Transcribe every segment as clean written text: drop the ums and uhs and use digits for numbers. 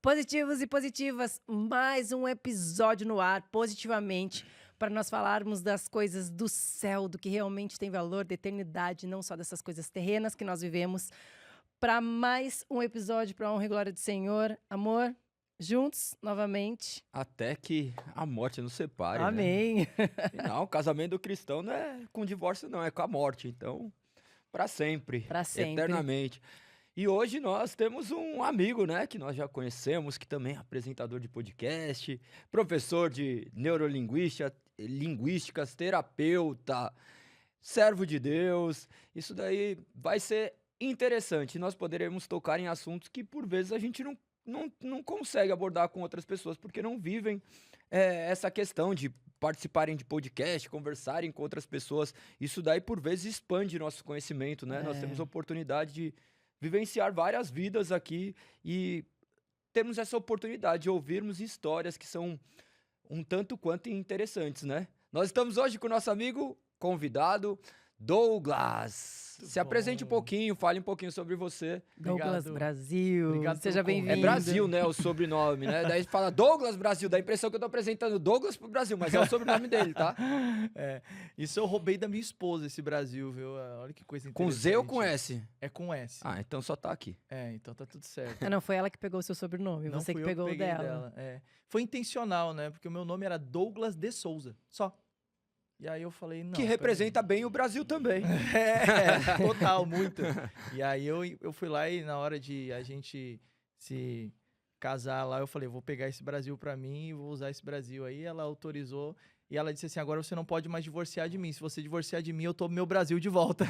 Positivos e positivas, mais um episódio no ar, positivamente, para nós falarmos das coisas do céu, do que realmente tem valor, da eternidade, não só dessas coisas terrenas que nós vivemos. Para mais um episódio, para a honra e glória do Senhor. Amor, juntos, novamente. Até que a morte nos separe, Amém. né? Não, o casamento do cristão não é com divórcio, não, é com a morte. Então, para sempre, Para sempre. eternamente. E hoje nós temos um amigo, né, que nós já conhecemos, que também é apresentador de podcast, professor de linguísticas, terapeuta, servo de Deus. Isso daí vai ser interessante. Nós poderemos tocar em assuntos que, por vezes, a gente não consegue abordar com outras pessoas, porque não vivem essa questão de participarem de podcast, conversarem com outras pessoas. Isso daí, por vezes, expande nosso conhecimento, né? Nós temos a oportunidade de vivenciar várias vidas aqui e temos essa oportunidade de ouvirmos histórias que são um tanto quanto interessantes, né? Nós estamos hoje com o nosso amigo convidado, Douglas. Se apresente um pouquinho, fale um pouquinho sobre você. Douglas Brasil, Obrigado seja pelo convite. bem-vindo. É Brasil, né, o sobrenome, né? Daí fala Douglas Brasil, dá a impressão que eu tô apresentando Douglas pro Brasil, mas é o sobrenome dele, tá? Isso eu roubei da minha esposa, esse Brasil, viu? Olha que coisa interessante. Com Z ou com S? É com S. Ah, então só tá aqui. Então tá tudo certo. Não foi ela que pegou o seu sobrenome, Não você que fui eu pegou o peguei dela. Foi intencional, né? Porque o meu nome era Douglas de Souza, só. E aí eu falei, não. Que representa bem o Brasil também. Total, muito. E aí eu fui lá e na hora de a gente se casar lá, eu falei, vou pegar esse Brasil pra mim e vou usar esse Brasil. Aí ela autorizou e ela disse assim, agora você não pode mais divorciar de mim. Se você divorciar de mim, eu tomo meu Brasil de volta.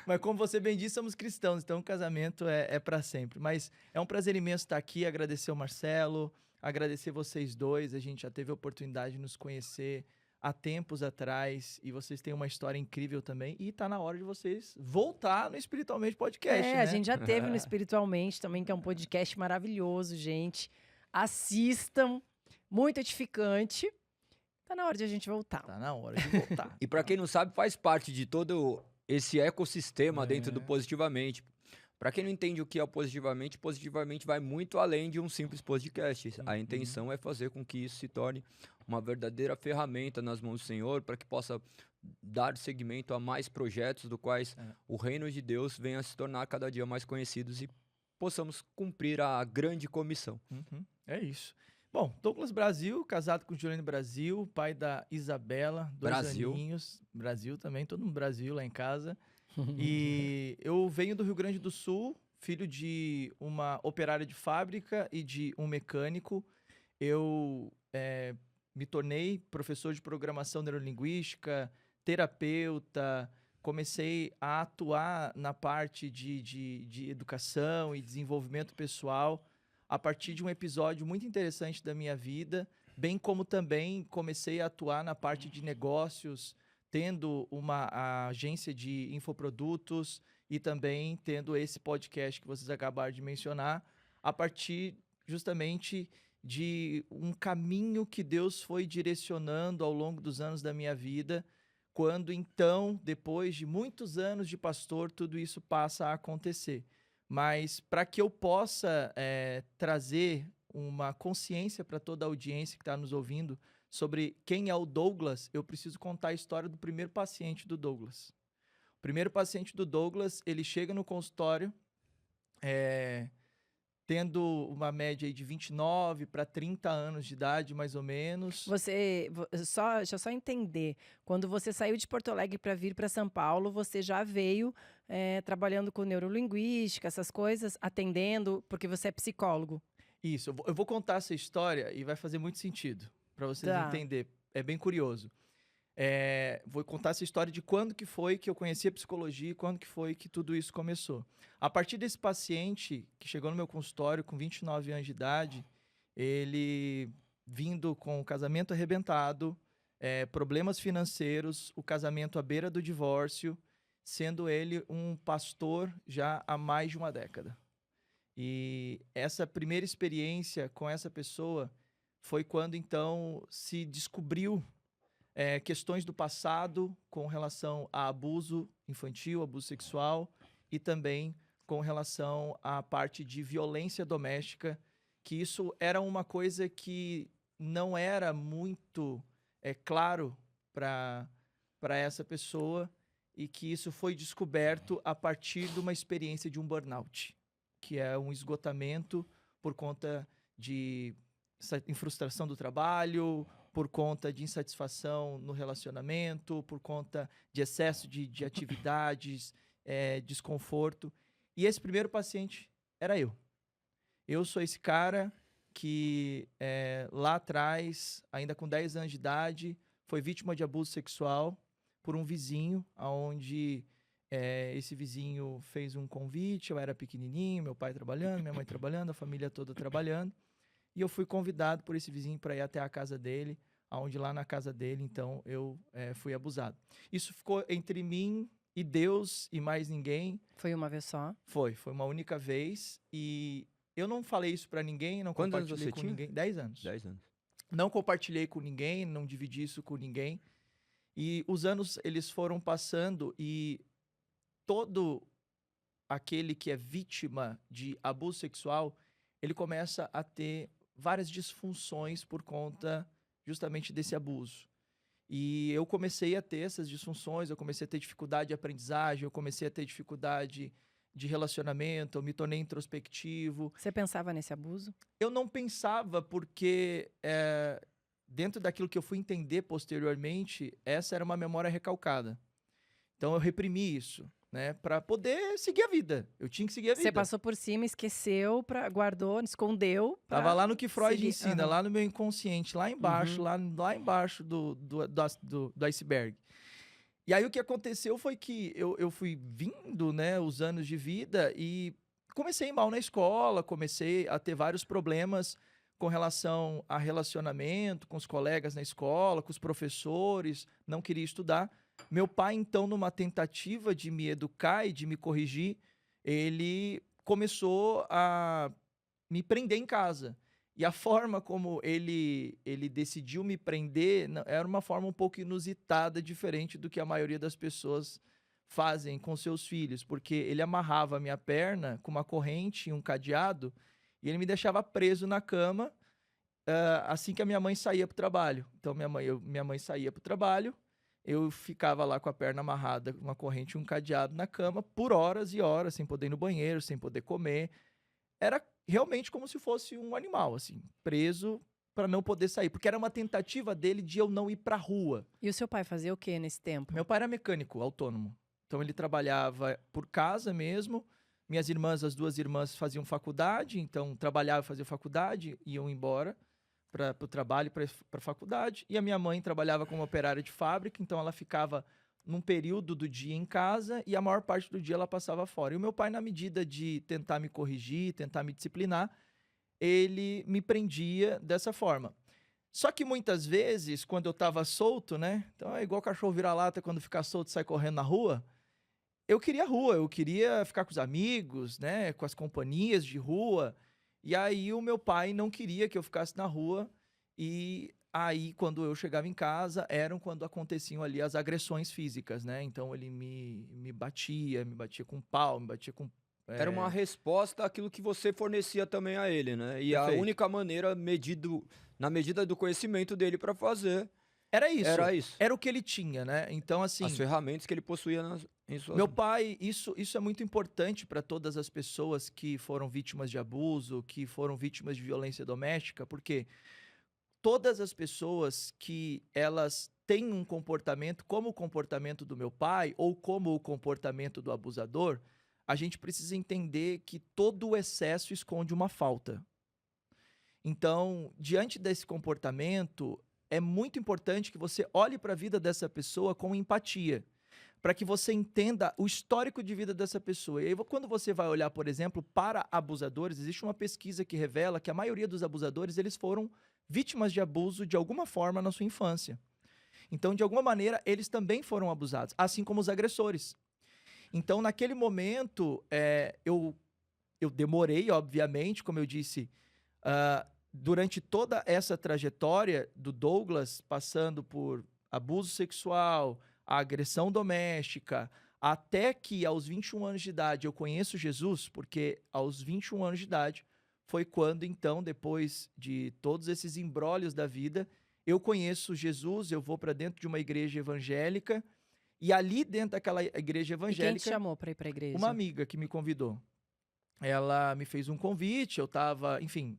Mas como você bem disse, somos cristãos, então o casamento é pra sempre. Mas é um prazer imenso estar aqui, agradecer o Marcelo, agradecer vocês dois, a gente já teve a oportunidade de nos conhecer há tempos atrás, e vocês têm uma história incrível também, e tá na hora de vocês voltar no Espiritualmente Podcast, né? A gente já teve no Espiritualmente também, que é um podcast maravilhoso, gente. Assistam, muito edificante. Tá na hora de a gente voltar. Tá na hora de voltar. E pra quem não sabe, faz parte de todo esse ecossistema dentro do Positivamente. Pra quem não entende o que é o Positivamente, Positivamente vai muito além de um simples podcast. A intenção é fazer com que isso se torne uma verdadeira ferramenta nas mãos do Senhor, para que possa dar seguimento a mais projetos do quais o reino de Deus venha a se tornar cada dia mais conhecidos e possamos cumprir a grande comissão. É isso. Bom, Douglas Brasil, casado com Juliane Brasil, pai da Isabela, 2 Brasil. aninhos. Brasil também, todo mundo Brasil lá em casa. E eu venho do Rio Grande do Sul, filho de uma operária de fábrica e de um mecânico. Eu me tornei professor de programação neurolinguística, terapeuta, comecei a atuar na parte de educação e desenvolvimento pessoal a partir de um episódio muito interessante da minha vida, bem como também comecei a atuar na parte de negócios, tendo uma agência de infoprodutos e também tendo esse podcast que vocês acabaram de mencionar, a partir justamente de um caminho que Deus foi direcionando ao longo dos anos da minha vida, quando então, depois de muitos anos de pastor, tudo isso passa a acontecer. Mas para que eu possa trazer uma consciência para toda a audiência que está nos ouvindo sobre quem é o Douglas, eu preciso contar a história do primeiro paciente do Douglas. O primeiro paciente do Douglas, ele chega no consultório tendo uma média aí de 29 para 30 anos de idade, mais ou menos. Deixa eu só entender. Quando você saiu de Porto Alegre para vir para São Paulo, você já veio trabalhando com neurolinguística, essas coisas, atendendo, porque você é psicólogo. Isso, eu vou contar essa história e vai fazer muito sentido para vocês entenderem. É bem curioso. Vou contar essa história de quando que foi que eu conheci a psicologia e quando que foi que tudo isso começou. A partir desse paciente que chegou no meu consultório com 29 anos de idade, ele vindo com o casamento arrebentado, problemas financeiros, o casamento à beira do divórcio, sendo ele um pastor já há mais de uma década. E essa primeira experiência com essa pessoa foi quando então se descobriu questões do passado com relação a abuso infantil, abuso sexual e também com relação à parte de violência doméstica, que isso era uma coisa que não era muito claro para essa pessoa e que isso foi descoberto a partir de uma experiência de um burnout, que é um esgotamento por conta de frustração do trabalho, por conta de insatisfação no relacionamento, por conta de excesso de atividades, desconforto. E esse primeiro paciente era eu. Eu sou esse cara que lá atrás, ainda com 10 anos de idade, foi vítima de abuso sexual por um vizinho, onde esse vizinho fez um convite, eu era pequenininho, meu pai trabalhando, minha mãe trabalhando, a família toda trabalhando, e eu fui convidado por esse vizinho para ir até a casa dele, onde lá na casa dele, então, eu fui abusado. Isso ficou entre mim e Deus e mais ninguém. Foi uma vez só? Foi uma única vez, e eu não falei isso para ninguém, não Quantos anos compartilhei você com tinha? ninguém. 10 anos. 10 anos. Não compartilhei com ninguém, não dividi isso com ninguém. E os anos, eles foram passando e todo aquele que é vítima de abuso sexual, ele começa a ter várias disfunções por conta justamente desse abuso. E eu comecei a ter essas disfunções, eu comecei a ter dificuldade de aprendizagem, eu comecei a ter dificuldade de relacionamento, eu me tornei introspectivo. Você pensava nesse abuso? Eu não pensava porque, dentro daquilo que eu fui entender posteriormente, essa era uma memória recalcada. Então eu reprimi isso, né, para poder seguir a vida. Eu tinha que seguir a vida. Você passou por cima, esqueceu, guardou, escondeu. Tava lá no que Freud seguir. ensina, Uhum. lá no meu inconsciente, lá embaixo, lá embaixo do iceberg. E aí o que aconteceu foi que eu fui vindo, né, os anos de vida e comecei mal na escola, comecei a ter vários problemas com relação a relacionamento, com os colegas na escola, com os professores, não queria estudar. Meu pai, então, numa tentativa de me educar e de me corrigir, ele começou a me prender em casa. E a forma como ele decidiu me prender era uma forma um pouco inusitada, diferente do que a maioria das pessoas fazem com seus filhos, porque ele amarrava a minha perna com uma corrente e um cadeado e ele me deixava preso na cama assim que a minha mãe saía para o trabalho. Então, minha mãe saía para o trabalho, eu ficava lá com a perna amarrada, uma corrente e um cadeado na cama por horas e horas, sem poder ir no banheiro, sem poder comer. Era realmente como se fosse um animal, assim, preso para não poder sair, porque era uma tentativa dele de eu não ir para rua. E o seu pai fazia o que nesse tempo? Meu pai era mecânico, autônomo. Então ele trabalhava por casa mesmo. Minhas irmãs, as duas irmãs faziam faculdade, então trabalhavam, faziam faculdade, iam embora para o trabalho, para a faculdade. E a minha mãe trabalhava como operária de fábrica, então ela ficava num período do dia em casa e a maior parte do dia ela passava fora. E o meu pai, na medida de tentar me corrigir, tentar me disciplinar, ele me prendia dessa forma. Só que muitas vezes, quando eu estava solto, né? Então é igual cachorro vira-lata, quando fica solto sai correndo na rua. Eu queria rua, eu queria ficar com os amigos, né? Com as companhias de rua. E aí o meu pai não queria que eu ficasse na rua. E aí, quando eu chegava em casa, eram quando aconteciam ali as agressões físicas, né? Então ele me batia com pau, me batia com... Era uma resposta àquilo que você fornecia também a ele, né? E Perfeito. a única maneira, na medida do conhecimento dele para fazer, Era isso. era isso. Era o que ele tinha, né? Então, assim... As ferramentas que ele possuía em suas Meu pai, isso é muito importante para todas as pessoas que foram vítimas de abuso, que foram vítimas de violência doméstica, porque todas as pessoas que elas têm um comportamento como o comportamento do meu pai ou como o comportamento do abusador, a gente precisa entender que todo o excesso esconde uma falta. Então, diante desse comportamento, é muito importante que você olhe para a vida dessa pessoa com empatia, para que você entenda o histórico de vida dessa pessoa. E aí, quando você vai olhar, por exemplo, para abusadores, existe uma pesquisa que revela que a maioria dos abusadores, eles foram vítimas de abuso de alguma forma na sua infância. Então, de alguma maneira, eles também foram abusados, assim como os agressores. Então, naquele momento, eu demorei, obviamente, como eu disse, durante toda essa trajetória do Douglas, passando por abuso sexual, a agressão doméstica, até que aos 21 anos de idade eu conheço Jesus, porque aos 21 anos de idade foi quando, então, depois de todos esses imbrólios da vida, eu conheço Jesus, eu vou para dentro de uma igreja evangélica, e ali dentro daquela igreja E quem te evangélica, chamou para ir para a igreja? uma amiga que me convidou. Ela me fez um convite, eu estava, enfim,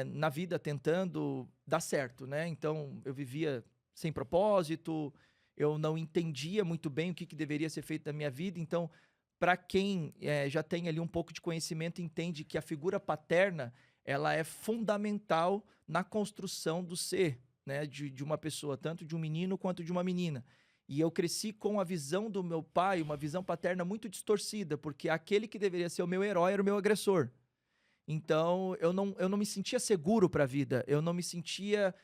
na vida tentando dar certo, né? Então, eu vivia sem propósito, eu não entendia muito bem o que deveria ser feito da minha vida. Então, para quem já tem ali um pouco de conhecimento, entende que a figura paterna, ela é fundamental na construção do ser, né? De uma pessoa, tanto de um menino quanto de uma menina. E eu cresci com a visão do meu pai, uma visão paterna muito distorcida, porque aquele que deveria ser o meu herói era o meu agressor. Então, eu não me sentia seguro para a vida, eu não me sentia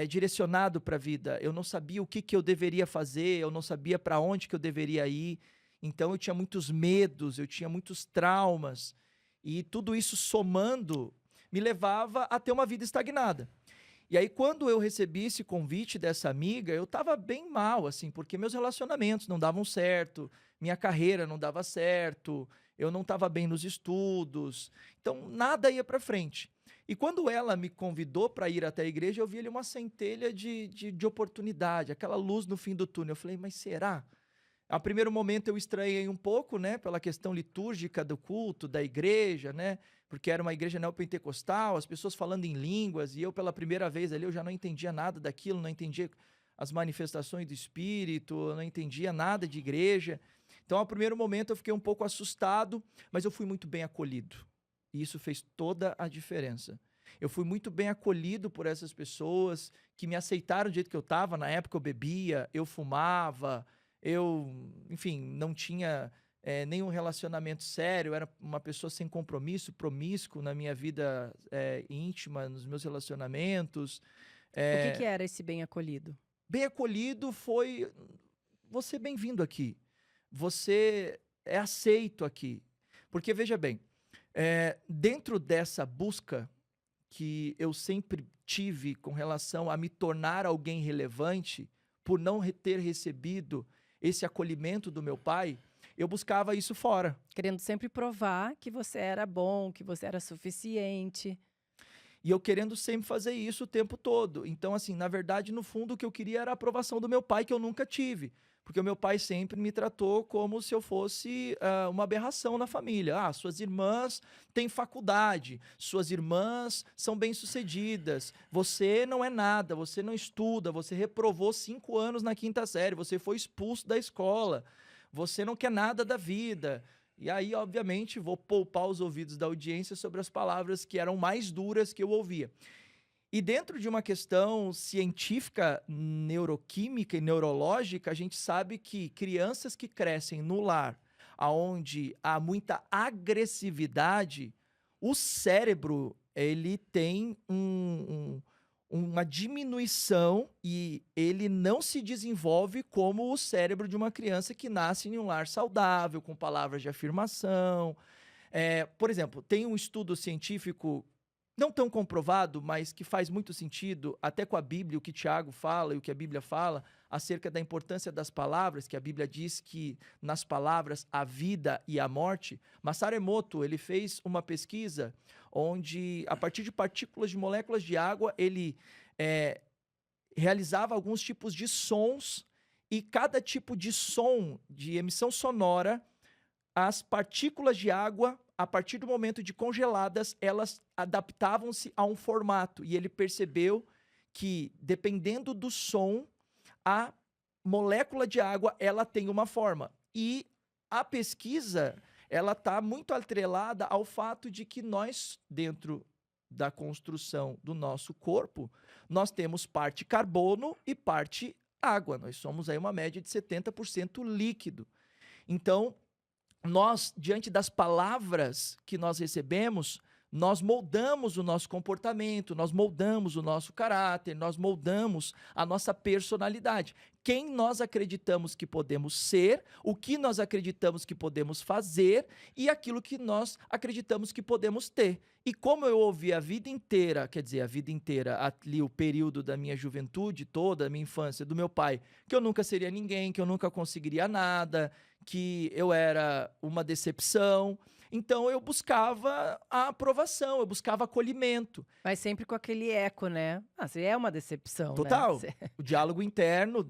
direcionado para a vida, eu não sabia o que eu deveria fazer, eu não sabia para onde que eu deveria ir. Então, eu tinha muitos medos, eu tinha muitos traumas, e tudo isso somando me levava a ter uma vida estagnada. E aí, quando eu recebi esse convite dessa amiga, eu estava bem mal, assim, porque meus relacionamentos não davam certo, minha carreira não dava certo, eu não estava bem nos estudos, então nada ia para frente. E quando ela me convidou para ir até a igreja, eu vi ali uma centelha de oportunidade, aquela luz no fim do túnel. Eu falei, mas será? A primeiro momento eu estranhei um pouco, né, pela questão litúrgica do culto, da igreja, né, porque era uma igreja neopentecostal, as pessoas falando em línguas, e eu pela primeira vez ali eu já não entendia nada daquilo, não entendia as manifestações do Espírito, eu não entendia nada de igreja. Então, ao primeiro momento eu fiquei um pouco assustado, mas eu fui muito bem acolhido, e isso fez toda a diferença. Eu fui muito bem acolhido por essas pessoas que me aceitaram do jeito que eu estava. Na época eu bebia, eu fumava, eu, enfim, não tinha nenhum relacionamento sério, eu era uma pessoa sem compromisso, promíscuo na minha vida íntima, nos meus relacionamentos. O que era esse bem acolhido? Bem acolhido foi você bem-vindo aqui, você é aceito aqui. Porque, veja bem, dentro dessa busca que eu sempre tive com relação a me tornar alguém relevante, por não ter recebido esse acolhimento do meu pai, eu buscava isso fora. Querendo sempre provar que você era bom, que você era suficiente. E eu querendo sempre fazer isso o tempo todo. Então, assim, na verdade, no fundo, o que eu queria era a aprovação do meu pai, que eu nunca tive. Porque o meu pai sempre me tratou como se eu fosse uma aberração na família. Ah, suas irmãs têm faculdade, suas irmãs são bem-sucedidas, você não é nada, você não estuda, você reprovou 5 anos na 5ª série, você foi expulso da escola, você não quer nada da vida. E aí, obviamente, vou poupar os ouvidos da audiência sobre as palavras que eram mais duras que eu ouvia. E dentro de uma questão científica, neuroquímica e neurológica, a gente sabe que crianças que crescem no lar, onde há muita agressividade, o cérebro ele tem uma diminuição e ele não se desenvolve como o cérebro de uma criança que nasce em um lar saudável, com palavras de afirmação. Por exemplo, tem um estudo científico não tão comprovado, mas que faz muito sentido, até com a Bíblia, o que Tiago fala e o que a Bíblia fala, acerca da importância das palavras, que a Bíblia diz que nas palavras há vida e a morte. Masaru Emoto, ele fez uma pesquisa onde, a partir de partículas de moléculas de água, ele realizava alguns tipos de sons, e cada tipo de som, de emissão sonora, as partículas de água, a partir do momento de congeladas, elas adaptavam-se a um formato. E ele percebeu que, dependendo do som, a molécula de água ela tem uma forma. E a pesquisa ela está muito atrelada ao fato de que nós, dentro da construção do nosso corpo, nós temos parte carbono e parte água. Nós somos aí uma média de 70% líquido. Então, nós, diante das palavras que nós recebemos, nós moldamos o nosso comportamento, nós moldamos o nosso caráter, nós moldamos a nossa personalidade. Quem nós acreditamos que podemos ser, o que nós acreditamos que podemos fazer e aquilo que nós acreditamos que podemos ter. E como eu ouvi a vida inteira, quer dizer, a vida inteira, ali o período da minha juventude toda, a minha infância, do meu pai, que eu nunca seria ninguém, que eu nunca conseguiria nada, que eu era uma decepção. Então eu buscava a aprovação, eu buscava acolhimento. Mas sempre com aquele eco, né? Você é uma decepção, Total. né? O diálogo interno,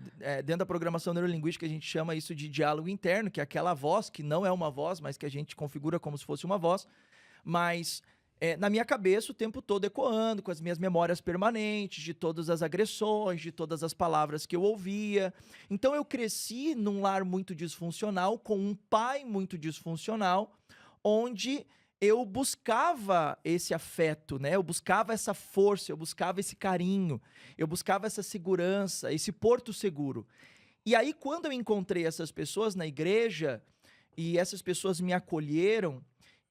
dentro da programação neurolinguística, a gente chama isso de diálogo interno, que é aquela voz que não é uma voz, mas que a gente configura como se fosse uma voz. Mas na minha cabeça o tempo todo ecoando, com as minhas memórias permanentes, de todas as agressões, de todas as palavras que eu ouvia. Então eu cresci num lar muito disfuncional, com um pai muito disfuncional, onde eu buscava esse afeto, né? Eu buscava essa força, eu buscava esse carinho, eu buscava essa segurança, esse porto seguro. E aí, quando eu encontrei essas pessoas na igreja, e essas pessoas me acolheram,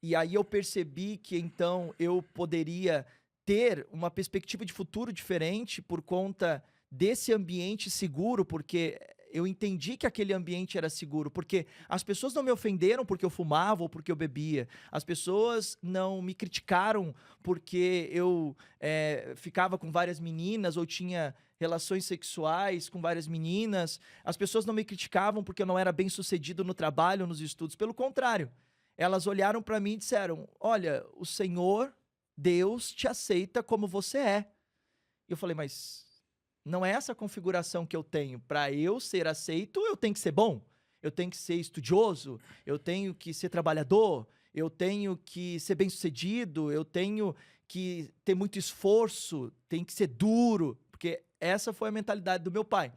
e aí eu percebi que então eu poderia ter uma perspectiva de futuro diferente por conta desse ambiente seguro, porque eu entendi que aquele ambiente era seguro, porque as pessoas não me ofenderam porque eu fumava ou porque eu bebia. As pessoas não me criticaram porque eu ficava com várias meninas ou tinha relações sexuais com várias meninas. As pessoas não me criticavam porque eu não era bem sucedido no trabalho, nos estudos. Pelo contrário, elas olharam para mim e disseram: olha, o Senhor, Deus, te aceita como você é. E eu falei: mas não é essa a configuração que eu tenho. Para eu ser aceito, eu tenho que ser bom, eu tenho que ser estudioso, eu tenho que ser trabalhador, eu tenho que ser bem-sucedido, eu tenho que ter muito esforço, tem que ser duro, porque essa foi a mentalidade do meu pai.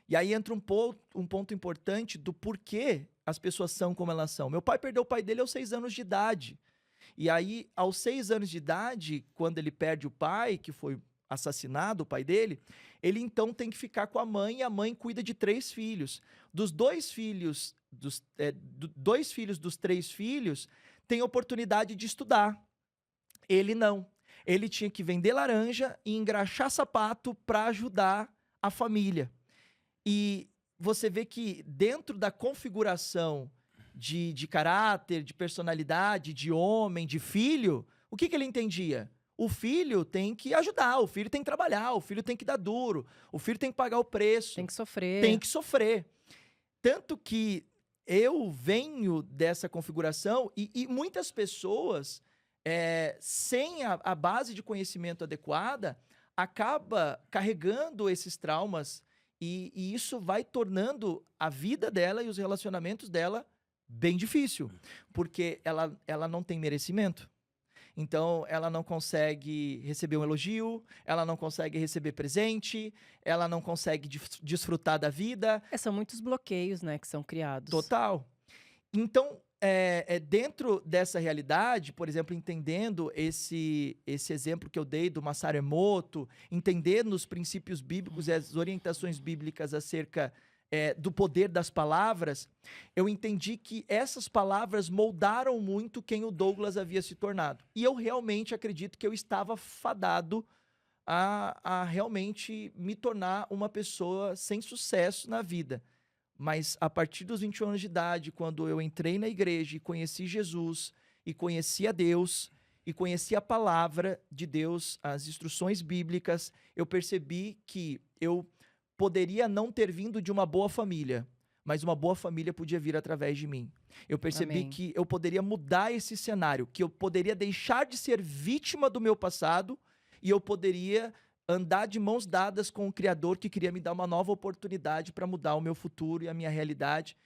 E aí entra um ponto importante do porquê as pessoas são como elas são. Meu pai perdeu o pai dele aos 6 anos de idade. E aí, aos 6 anos de idade, quando ele perde o pai, que foi assassinado, o pai dele, ele então tem que ficar com a mãe, e a mãe cuida de 3 filhos. Dos 2 filhos, dois filhos dos 3 filhos, têm oportunidade de estudar. Ele não. Ele tinha que vender laranja e engraxar sapato para ajudar a família. E você vê que dentro da configuração de caráter, de personalidade, de homem, de filho, o que ele entendia? O filho tem que ajudar, o filho tem que trabalhar, o filho tem que dar duro, o filho tem que pagar o preço. Tem que sofrer. Tem que sofrer. Tanto que eu venho dessa configuração e muitas pessoas, sem a base de conhecimento adequada, acaba carregando esses traumas e isso vai tornando a vida dela e os relacionamentos dela bem difícil, porque ela não tem merecimento. Então, ela não consegue receber um elogio, ela não consegue receber presente, ela não consegue desfrutar da vida. São muitos bloqueios, né, que são criados. Total. Então, dentro dessa realidade, por exemplo, entendendo esse exemplo que eu dei do Masaru Emoto, entendendo os princípios bíblicos e as orientações bíblicas acerca do poder das palavras, eu entendi que essas palavras moldaram muito quem o Douglas havia se tornado. E eu realmente acredito que eu estava fadado a realmente me tornar uma pessoa sem sucesso na vida. Mas a partir dos 21 anos de idade, quando eu entrei na igreja e conheci Jesus, e conheci a Deus, e conheci a palavra de Deus, as instruções bíblicas, eu percebi que eu poderia não ter vindo de uma boa família, mas uma boa família podia vir através de mim. Eu percebi Amém. que eu poderia mudar esse cenário, que eu poderia deixar de ser vítima do meu passado e eu poderia andar de mãos dadas com o Criador que queria me dar uma nova oportunidade para mudar o meu futuro e a minha realidade.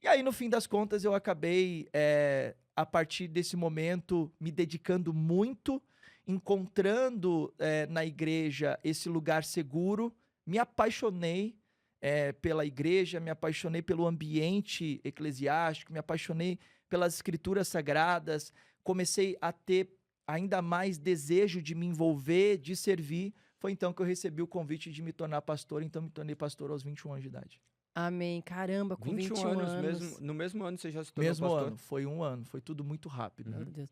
E aí, no fim das contas, eu acabei, a partir desse momento, me dedicando muito, encontrando na igreja esse lugar seguro. Me apaixonei pela igreja, me apaixonei pelo ambiente eclesiástico, me apaixonei pelas escrituras sagradas, comecei a ter ainda mais desejo de me envolver, de servir. Foi então que eu recebi o convite de me tornar pastor, então me tornei pastor aos 21 anos de idade. Amém. Caramba, com 21 21 anos, anos. no mesmo ano você já se tornou Mesmo pastor? ano, foi 1 ano, foi tudo muito rápido. Meu Deus.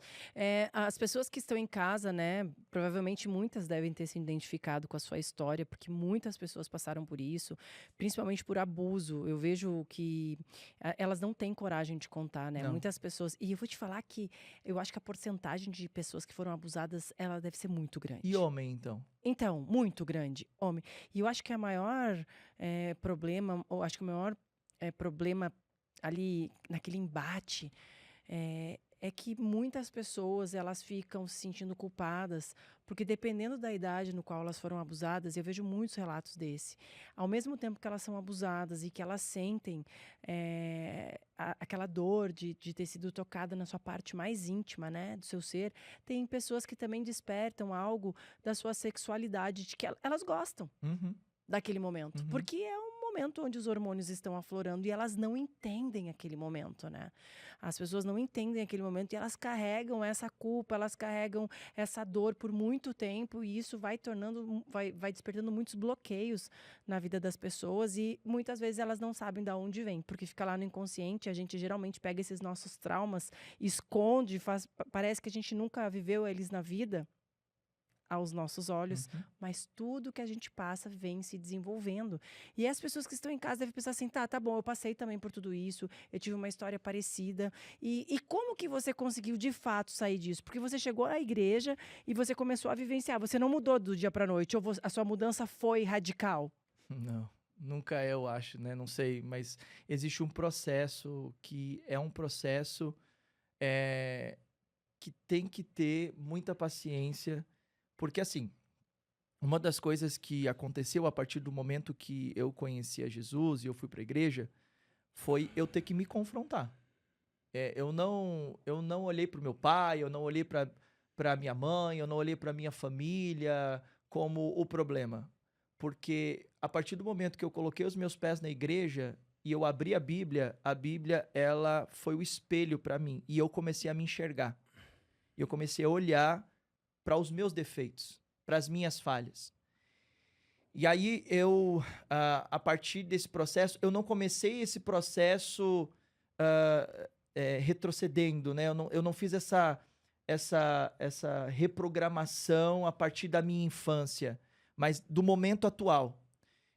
As pessoas que estão em casa, né? Provavelmente muitas devem ter se identificado com a sua história, porque muitas pessoas passaram por isso, principalmente por abuso. Eu vejo que elas não têm coragem de contar, né? Não. Muitas pessoas. E eu vou te falar que eu acho que a porcentagem de pessoas que foram abusadas, ela deve ser muito grande. E homem, então? Então, muito grande, homem. E eu acho que a maior problema, ou acho que o maior problema ali naquele embate é que muitas pessoas elas ficam se sentindo culpadas, porque dependendo da idade no qual elas foram abusadas, eu vejo muitos relatos desse. Ao mesmo tempo que elas são abusadas e que elas sentem aquela dor de ter sido tocada na sua parte mais íntima, né, do seu ser, tem pessoas que também despertam algo da sua sexualidade, de que elas gostam Uhum. daquele momento, Uhum. porque é um momento onde os hormônios estão aflorando e elas não entendem aquele momento, né? As pessoas não entendem aquele momento e elas carregam essa culpa, elas carregam essa dor por muito tempo e isso vai vai despertando muitos bloqueios na vida das pessoas e muitas vezes elas não sabem de onde vem, porque fica lá no inconsciente, a gente geralmente pega esses nossos traumas, esconde, parece que a gente nunca viveu eles na vida, aos nossos olhos, mas tudo que a gente passa vem se desenvolvendo. E as pessoas que estão em casa devem pensar assim, tá bom, eu passei também por tudo isso, eu tive uma história parecida. E como que você conseguiu de fato sair disso? Porque você chegou à igreja e você começou a vivenciar, você não mudou do dia para a noite, ou a sua mudança foi radical? Não, nunca é, eu acho, né? Não sei, mas existe um processo que é um processo que tem que ter muita paciência, porque assim, uma das coisas que aconteceu a partir do momento que eu conheci a Jesus e eu fui para a igreja foi eu ter que me confrontar. Eu não olhei para o meu pai, eu não olhei para minha mãe, eu não olhei para minha família como o problema. Porque a partir do momento que eu coloquei os meus pés na igreja e eu abri a Bíblia ela foi o espelho para mim e eu comecei a me enxergar. E eu comecei a olhar para os meus defeitos, para as minhas falhas. E aí a partir desse processo, eu não comecei esse processo retrocedendo, né? Eu não fiz essa reprogramação a partir da minha infância, mas do momento atual.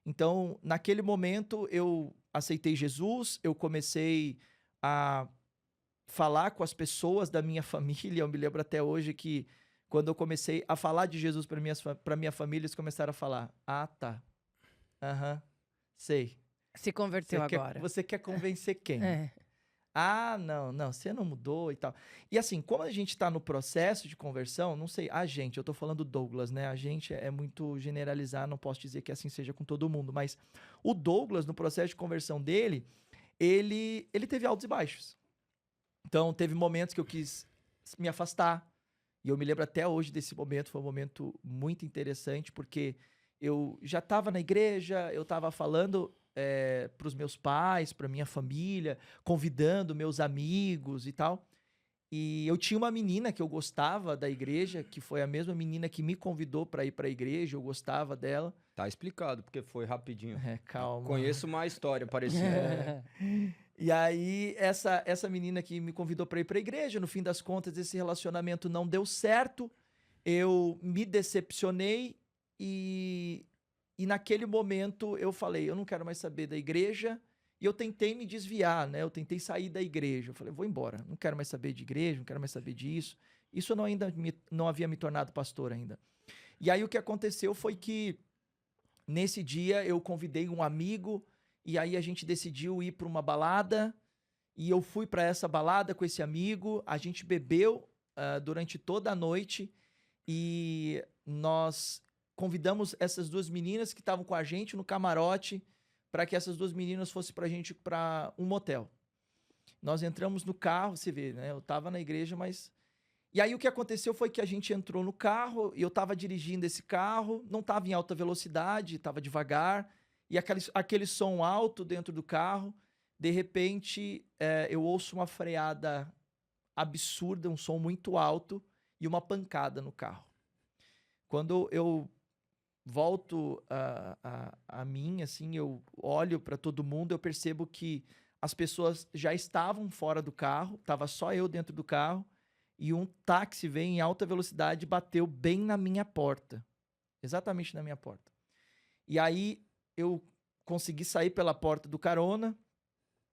Então, naquele momento, eu aceitei Jesus, eu comecei a falar com as pessoas da minha família. Eu me lembro até hoje que quando eu comecei a falar de Jesus para minha família, eles começaram a falar: ah, tá. Aham, sei. Se converteu agora. Você quer convencer quem? É. Ah, não, você não mudou e tal. E assim, como a gente tá no processo de conversão, não sei, eu tô falando Douglas, né? A gente é muito generalizar, não posso dizer que assim seja com todo mundo, mas o Douglas, no processo de conversão dele, ele teve altos e baixos. Então, teve momentos que eu quis me afastar, e eu me lembro até hoje desse momento, foi um momento muito interessante, porque eu já estava na igreja, eu estava falando para os meus pais, para minha família, convidando meus amigos e tal. E eu tinha uma menina que eu gostava da igreja, que foi a mesma menina que me convidou para ir para a igreja, eu gostava dela. Tá explicado, porque foi rapidinho. Calma. Conheço uma história parecida. E aí, essa menina que me convidou para ir para a igreja, no fim das contas, esse relacionamento não deu certo, eu me decepcionei e naquele momento eu falei, eu não quero mais saber da igreja, e eu tentei me desviar, né? Eu tentei sair da igreja, eu falei, vou embora, não quero mais saber de igreja, não quero mais saber disso. Isso eu não havia me tornado pastor ainda. E aí o que aconteceu foi que, nesse dia, eu convidei um amigo, e aí a gente decidiu ir para uma balada, e eu fui para essa balada com esse amigo, a gente bebeu durante toda a noite, e nós convidamos essas duas meninas que estavam com a gente no camarote para que essas duas meninas fossem pra gente para um motel. Nós entramos no carro, você vê, né? Eu tava na igreja, mas... E aí o que aconteceu foi que a gente entrou no carro e eu tava dirigindo esse carro, não tava em alta velocidade, tava devagar, e aquele som alto dentro do carro, de repente eu ouço uma freada absurda, um som muito alto e uma pancada no carro. Quando eu volto a mim, assim, eu olho para todo mundo, eu percebo que as pessoas já estavam fora do carro, tava só eu dentro do carro, e um táxi veio em alta velocidade e bateu bem na minha porta. Exatamente na minha porta. E aí eu consegui sair pela porta do carona.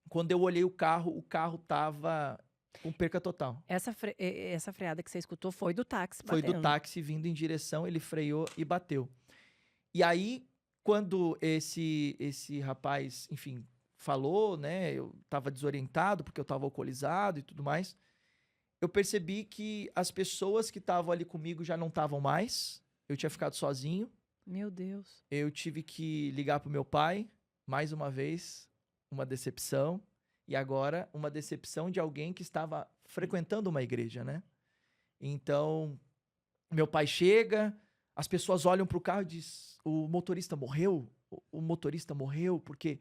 Quando eu olhei o carro tava com perca total. Essa freada que você escutou foi do táxi Foi batendo. do táxi vindo em direção, ele freou e bateu. E aí, quando esse rapaz, enfim, falou, né? Eu tava desorientado porque eu tava alcoolizado e tudo mais. Eu percebi que as pessoas que estavam ali comigo já não estavam mais. Eu tinha ficado sozinho. Meu Deus. Eu tive que ligar pro meu pai, mais uma vez, uma decepção. E agora, uma decepção de alguém que estava frequentando uma igreja, né? Então, meu pai chega, as pessoas olham pro carro e dizem, o motorista morreu? O motorista morreu? Porque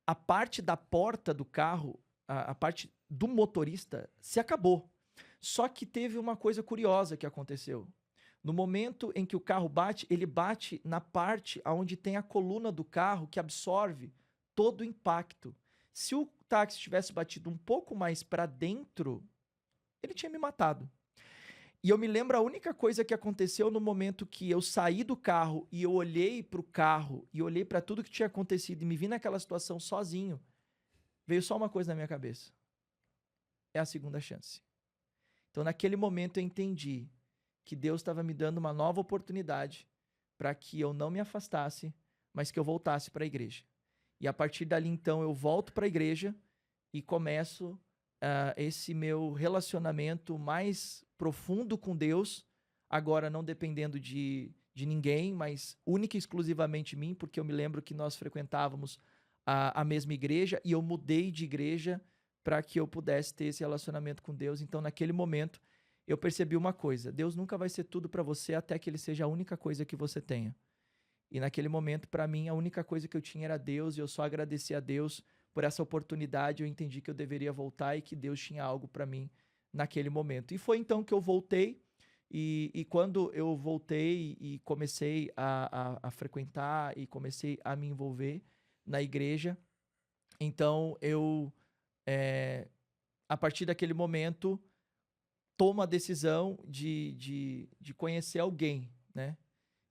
a parte da porta do carro, a parte do motorista, se acabou. Só que teve uma coisa curiosa que aconteceu. No momento em que o carro bate, ele bate na parte onde tem a coluna do carro que absorve todo o impacto. Se o táxi tivesse batido um pouco mais para dentro, ele tinha me matado. E eu me lembro a única coisa que aconteceu no momento que eu saí do carro e eu olhei para o carro e olhei para tudo que tinha acontecido e me vi naquela situação sozinho, veio só uma coisa na minha cabeça. É a segunda chance. Então, naquele momento, eu entendi que Deus estava me dando uma nova oportunidade para que eu não me afastasse, mas que eu voltasse para a igreja. E a partir dali, então, eu volto para a igreja e começo esse meu relacionamento mais profundo com Deus, agora não dependendo de ninguém, mas única e exclusivamente mim, porque eu me lembro que nós frequentávamos a mesma igreja e eu mudei de igreja para que eu pudesse ter esse relacionamento com Deus. Então, naquele momento, eu percebi uma coisa: Deus nunca vai ser tudo para você até que Ele seja a única coisa que você tenha. E naquele momento, para mim, a única coisa que eu tinha era Deus, e eu só agradeci a Deus por essa oportunidade. Eu entendi que eu deveria voltar e que Deus tinha algo para mim naquele momento. E foi então que eu voltei, e quando eu voltei e comecei a frequentar e comecei a me envolver na igreja, então eu, a partir daquele momento, tomo a decisão de conhecer alguém, né?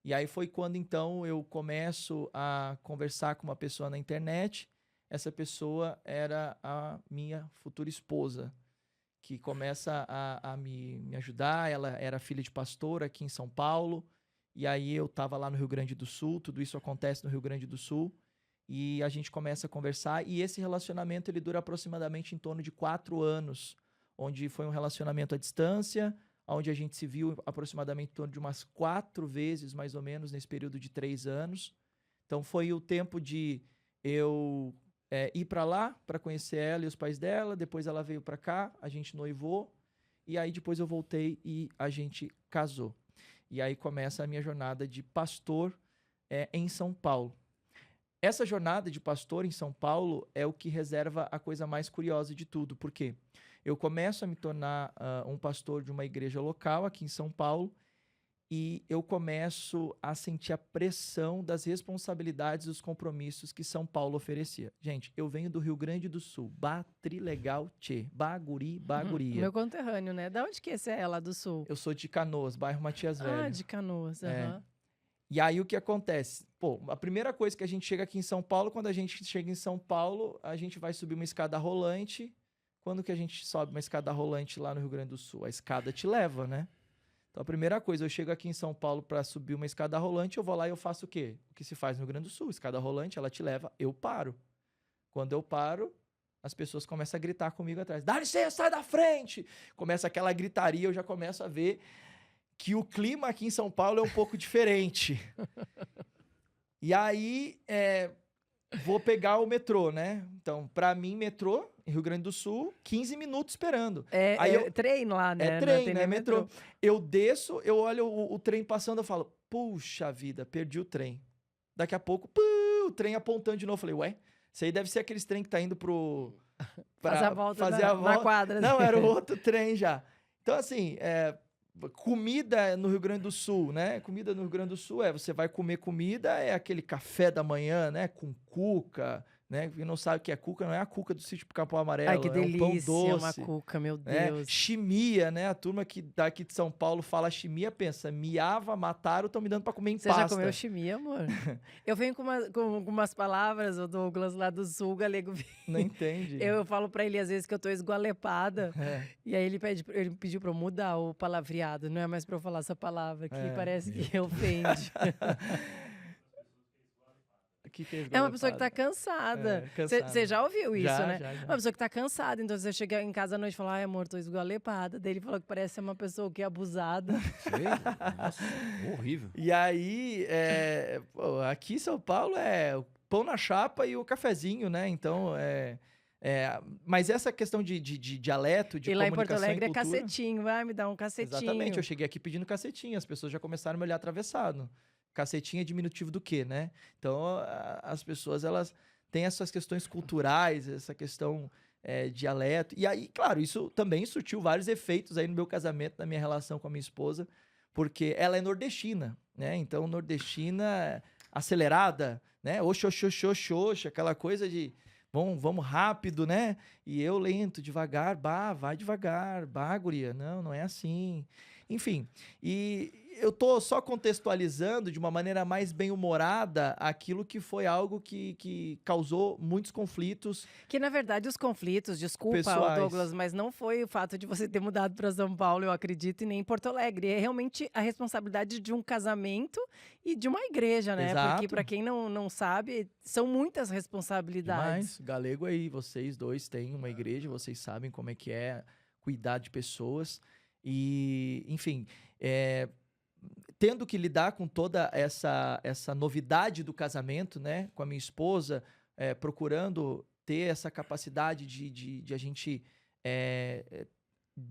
E aí foi quando, então, eu começo a conversar com uma pessoa na internet. Essa pessoa era a minha futura esposa, que começa a me ajudar. Ela era filha de pastor aqui em São Paulo. E aí eu estava lá no Rio Grande do Sul. Tudo isso acontece no Rio Grande do Sul. E a gente começa a conversar. E esse relacionamento, ele dura aproximadamente em torno de 4 anos. Onde foi um relacionamento à distância, onde a gente se viu aproximadamente em torno de umas 4 vezes, mais ou menos, nesse período de 3 anos. Então, foi o tempo de eu ir para lá, para conhecer ela e os pais dela. Depois ela veio para cá, a gente noivou. E aí, depois eu voltei e a gente casou. E aí começa a minha jornada de pastor em São Paulo. Essa jornada de pastor em São Paulo é o que reserva a coisa mais curiosa de tudo. Por quê? Eu começo a me tornar um pastor de uma igreja local aqui em São Paulo e eu começo a sentir a pressão das responsabilidades e dos compromissos que São Paulo oferecia. Gente, eu venho do Rio Grande do Sul, Trilegal, Tchê, Baguria. Meu conterrâneo, né? Da onde que esse é lá do Sul? Eu sou de Canoas, bairro Matias Velho. Ah, de Canoas, aham. E aí o que acontece? Pô, a primeira coisa que a gente chega aqui em São Paulo, quando a gente chega em São Paulo, a gente vai subir uma escada rolante. Quando que a gente sobe uma escada rolante lá no Rio Grande do Sul? A escada te leva, né? Então, a primeira coisa, eu chego aqui em São Paulo para subir uma escada rolante, eu vou lá e eu faço o quê? O que se faz no Rio Grande do Sul? Escada rolante, ela te leva, eu paro. Quando eu paro, as pessoas começam a gritar comigo atrás. Dá licença, sai da frente! Começa aquela gritaria, eu já começo a ver que o clima aqui em São Paulo é um pouco diferente. E aí, vou pegar o metrô, né? Então, para mim, metrô, em Rio Grande do Sul, 15 minutos esperando. Aí trem lá, né? Trem, né? Metrô. Eu desço, eu olho o trem passando, eu falo, puxa vida, perdi o trem. Daqui a pouco, o trem apontando de novo. Eu falei, ué, isso aí deve ser aqueles trem que tá indo fazer a volta na quadra. Não, era o outro trem já. Então, assim, comida no Rio Grande do Sul, né? Comida no Rio Grande do Sul você vai comer comida, é aquele café da manhã, né? Com cuca, né? Quem não sabe o que é cuca, não é a cuca do sítio Pica-Pau Amarelo, Ai, que é um pão delícia, uma doce, cuca, meu né? Deus. Chimia, né? A turma que daqui de São Paulo fala chimia, pensa, miava, mataram, estão me dando para comer em Você já pasta. comeu chimia, amor? Eu venho com algumas palavras, o Douglas lá do Sul, o galego. Não entende. Eu falo pra ele às vezes que eu tô esgualepada. É. E aí ele pediu pra eu mudar o palavreado. Não é mais pra eu falar essa palavra, que parece que ofende. É uma pessoa que tá cansada. Você já ouviu isso, Já, né? já. Uma pessoa que tá cansada. Então você chega em casa à noite e fala, ai, amor, tô esgualepada. Daí ele falou que parece ser uma pessoa que é abusada. Sei? Nossa, horrível. E aí, aqui em São Paulo é o pão na chapa e o cafezinho, né? Então, mas essa questão de dialeto, de E lá em Porto comunicação Alegre e é cultura... cacetinho, vai me dar um cacetinho. Exatamente, eu cheguei aqui pedindo cacetinho, as pessoas já começaram a me olhar atravessado. Cacetinho é diminutivo do quê, né? Então, as pessoas, elas têm essas questões culturais, essa questão dialeto. E aí, claro, isso também surtiu vários efeitos aí no meu casamento, na minha relação com a minha esposa, porque ela é nordestina, né? Então, nordestina acelerada, né? Oxoxoxoxoxa, aquela coisa de vamos rápido, né? E eu lento, devagar, vai devagar, guria, não é assim. Enfim, e eu tô só contextualizando de uma maneira mais bem-humorada aquilo que foi algo que causou muitos conflitos. Que, na verdade, os conflitos, desculpa, Pessoais. Douglas, mas não foi o fato de você ter mudado para São Paulo, eu acredito, e nem em Porto Alegre. É realmente a responsabilidade de um casamento e de uma igreja, né? Exato. Porque, para quem não sabe, são muitas responsabilidades. Demais. Galego aí, vocês dois têm uma igreja, vocês sabem como é que é cuidar de pessoas. E, enfim, tendo que lidar com toda essa novidade do casamento, né, com a minha esposa, procurando ter essa capacidade de a gente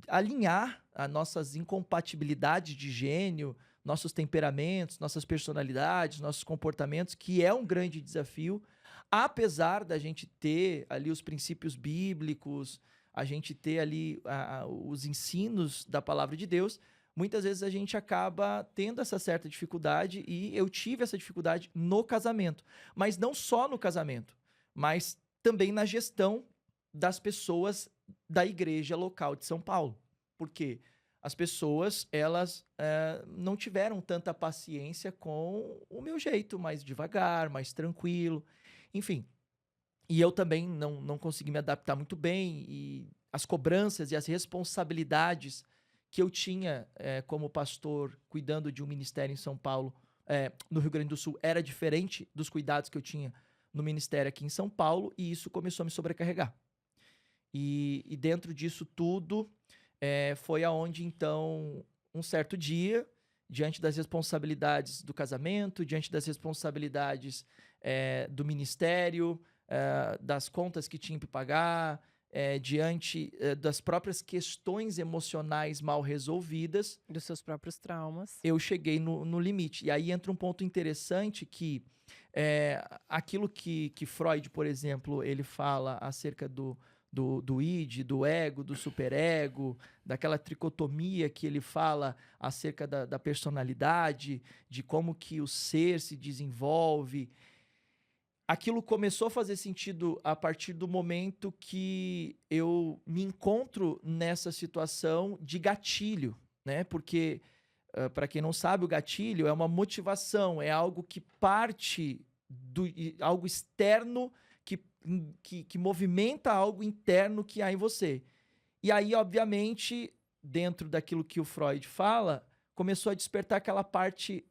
alinhar as nossas incompatibilidades de gênio, nossos temperamentos, nossas personalidades, nossos comportamentos, que é um grande desafio, apesar da gente ter ali os princípios bíblicos, a gente ter ali os ensinos da palavra de Deus, muitas vezes a gente acaba tendo essa certa dificuldade, e eu tive essa dificuldade no casamento. Mas não só no casamento, mas também na gestão das pessoas da igreja local de São Paulo. Por quê? As pessoas, elas não tiveram tanta paciência com o meu jeito, mais devagar, mais tranquilo, enfim. E eu também não consegui me adaptar muito bem, e as cobranças e as responsabilidades que eu tinha como pastor, cuidando de um ministério em São Paulo, no Rio Grande do Sul, era diferente dos cuidados que eu tinha no ministério aqui em São Paulo, e isso começou a me sobrecarregar. E dentro disso tudo, foi aonde, então, um certo dia, diante das responsabilidades do casamento, diante das responsabilidades do ministério, das contas que tinha que pagar, diante das próprias questões emocionais mal resolvidas, Dos seus próprios traumas. eu cheguei no limite. E aí entra um ponto interessante que aquilo que Freud, por exemplo, ele fala acerca do id, do ego, do superego, daquela tricotomia que ele fala acerca da personalidade, de como que o ser se desenvolve. Aquilo começou a fazer sentido a partir do momento que eu me encontro nessa situação de gatilho, né? Porque, para quem não sabe, o gatilho é uma motivação, é algo que parte algo externo que movimenta algo interno que há em você. E aí, obviamente, dentro daquilo que o Freud fala, começou a despertar aquela parte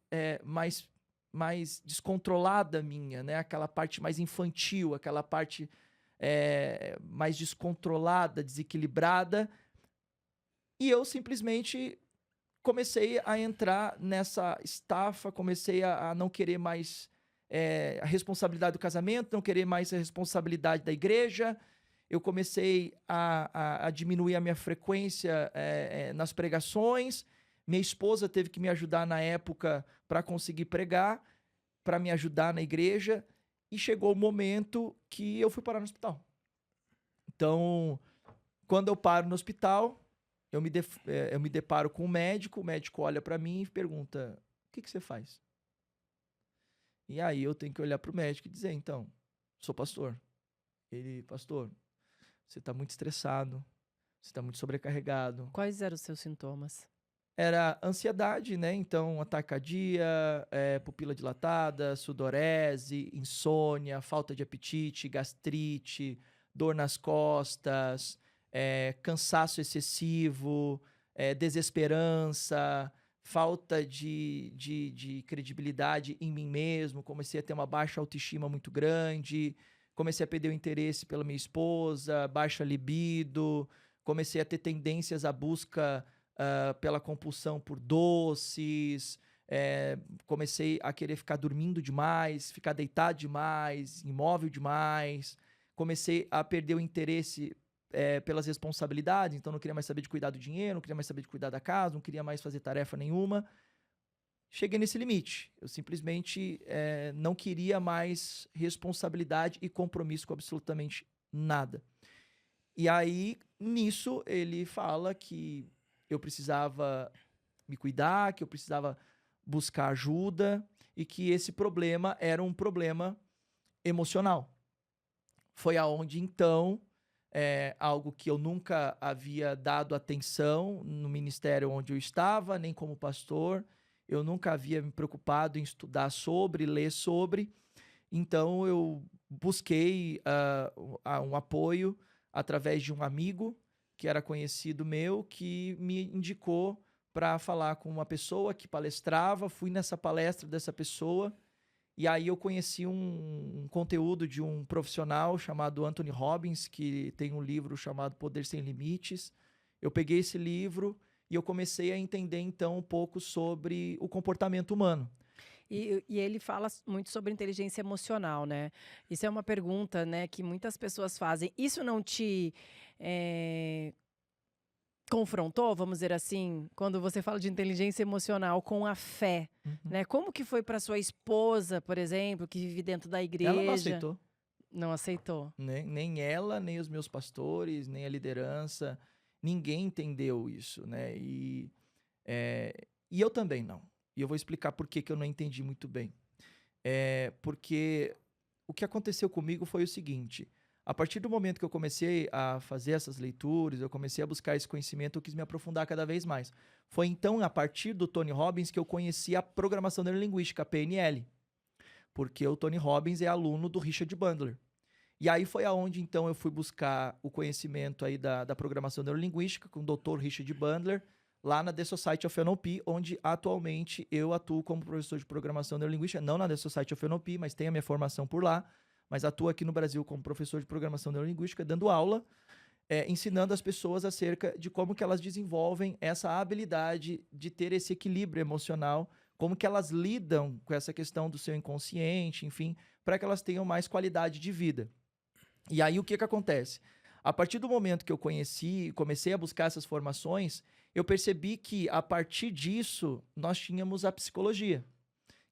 mais descontrolada minha, né? Aquela parte mais infantil, aquela parte mais descontrolada, desequilibrada. E eu simplesmente comecei a entrar nessa estafa, comecei a não querer mais a responsabilidade do casamento, não querer mais a responsabilidade da igreja. Eu comecei a diminuir a minha frequência nas pregações. Minha esposa teve que me ajudar na época para conseguir pregar, para me ajudar na igreja, e chegou o momento que eu fui parar no hospital. Então, quando eu paro no hospital, eu me deparo com o médico olha para mim e pergunta, o que você faz? E aí eu tenho que olhar para o médico e dizer, então, sou pastor. Ele, pastor, você está muito estressado, você está muito sobrecarregado. Quais eram os seus sintomas? Era ansiedade, né? Então, ataque cardíaco, pupila dilatada, sudorese, insônia, falta de apetite, gastrite, dor nas costas, cansaço excessivo, desesperança, falta de credibilidade em mim mesmo. Comecei a ter uma baixa autoestima muito grande, comecei a perder o interesse pela minha esposa, baixa libido, comecei a ter tendências à busca pela compulsão por doces, comecei a querer ficar dormindo demais, ficar deitado demais, imóvel demais, comecei a perder o interesse pelas responsabilidades, então não queria mais saber de cuidar do dinheiro, não queria mais saber de cuidar da casa, não queria mais fazer tarefa nenhuma. Cheguei nesse limite, eu simplesmente não queria mais responsabilidade e compromisso com absolutamente nada. E aí, nisso, ele fala que eu precisava me cuidar, que eu precisava buscar ajuda e que esse problema era um problema emocional. Foi aonde, então, algo que eu nunca havia dado atenção no ministério onde eu estava, nem como pastor, eu nunca havia me preocupado em estudar sobre, ler sobre, então eu busquei um apoio através de um amigo que era conhecido meu, que me indicou para falar com uma pessoa que palestrava. Fui nessa palestra dessa pessoa e aí eu conheci um conteúdo de um profissional chamado Anthony Robbins, que tem um livro chamado Poder Sem Limites. Eu peguei esse livro e eu comecei a entender então um pouco sobre o comportamento humano. E ele fala muito sobre inteligência emocional, né? Isso é uma pergunta, né, que muitas pessoas fazem. Isso não te confrontou, vamos dizer assim, quando você fala de inteligência emocional com a fé, né? Como que foi para sua esposa, por exemplo, que vive dentro da igreja? Ela não aceitou. Não aceitou? Nem ela, nem os meus pastores, nem a liderança. Ninguém entendeu isso, né? E eu também não. E eu vou explicar por que eu não entendi muito bem. Porque o que aconteceu comigo foi o seguinte: a partir do momento que eu comecei a fazer essas leituras, eu comecei a buscar esse conhecimento, eu quis me aprofundar cada vez mais. Foi então, a partir do Tony Robbins, que eu conheci a programação neurolinguística, a PNL. Porque o Tony Robbins é aluno do Richard Bandler. E aí foi aonde, então, eu fui buscar o conhecimento aí da programação neurolinguística com o Dr. Richard Bandler, lá na The Society of NLP, onde atualmente eu atuo como professor de programação neurolinguística, não na The Society of NLP, mas tenho a minha formação por lá, mas atuo aqui no Brasil como professor de programação neurolinguística, dando aula, ensinando as pessoas acerca de como que elas desenvolvem essa habilidade de ter esse equilíbrio emocional, como que elas lidam com essa questão do seu inconsciente, enfim, para que elas tenham mais qualidade de vida. E aí o que acontece? A partir do momento que eu comecei a buscar essas formações, eu percebi que, a partir disso, nós tínhamos a psicologia,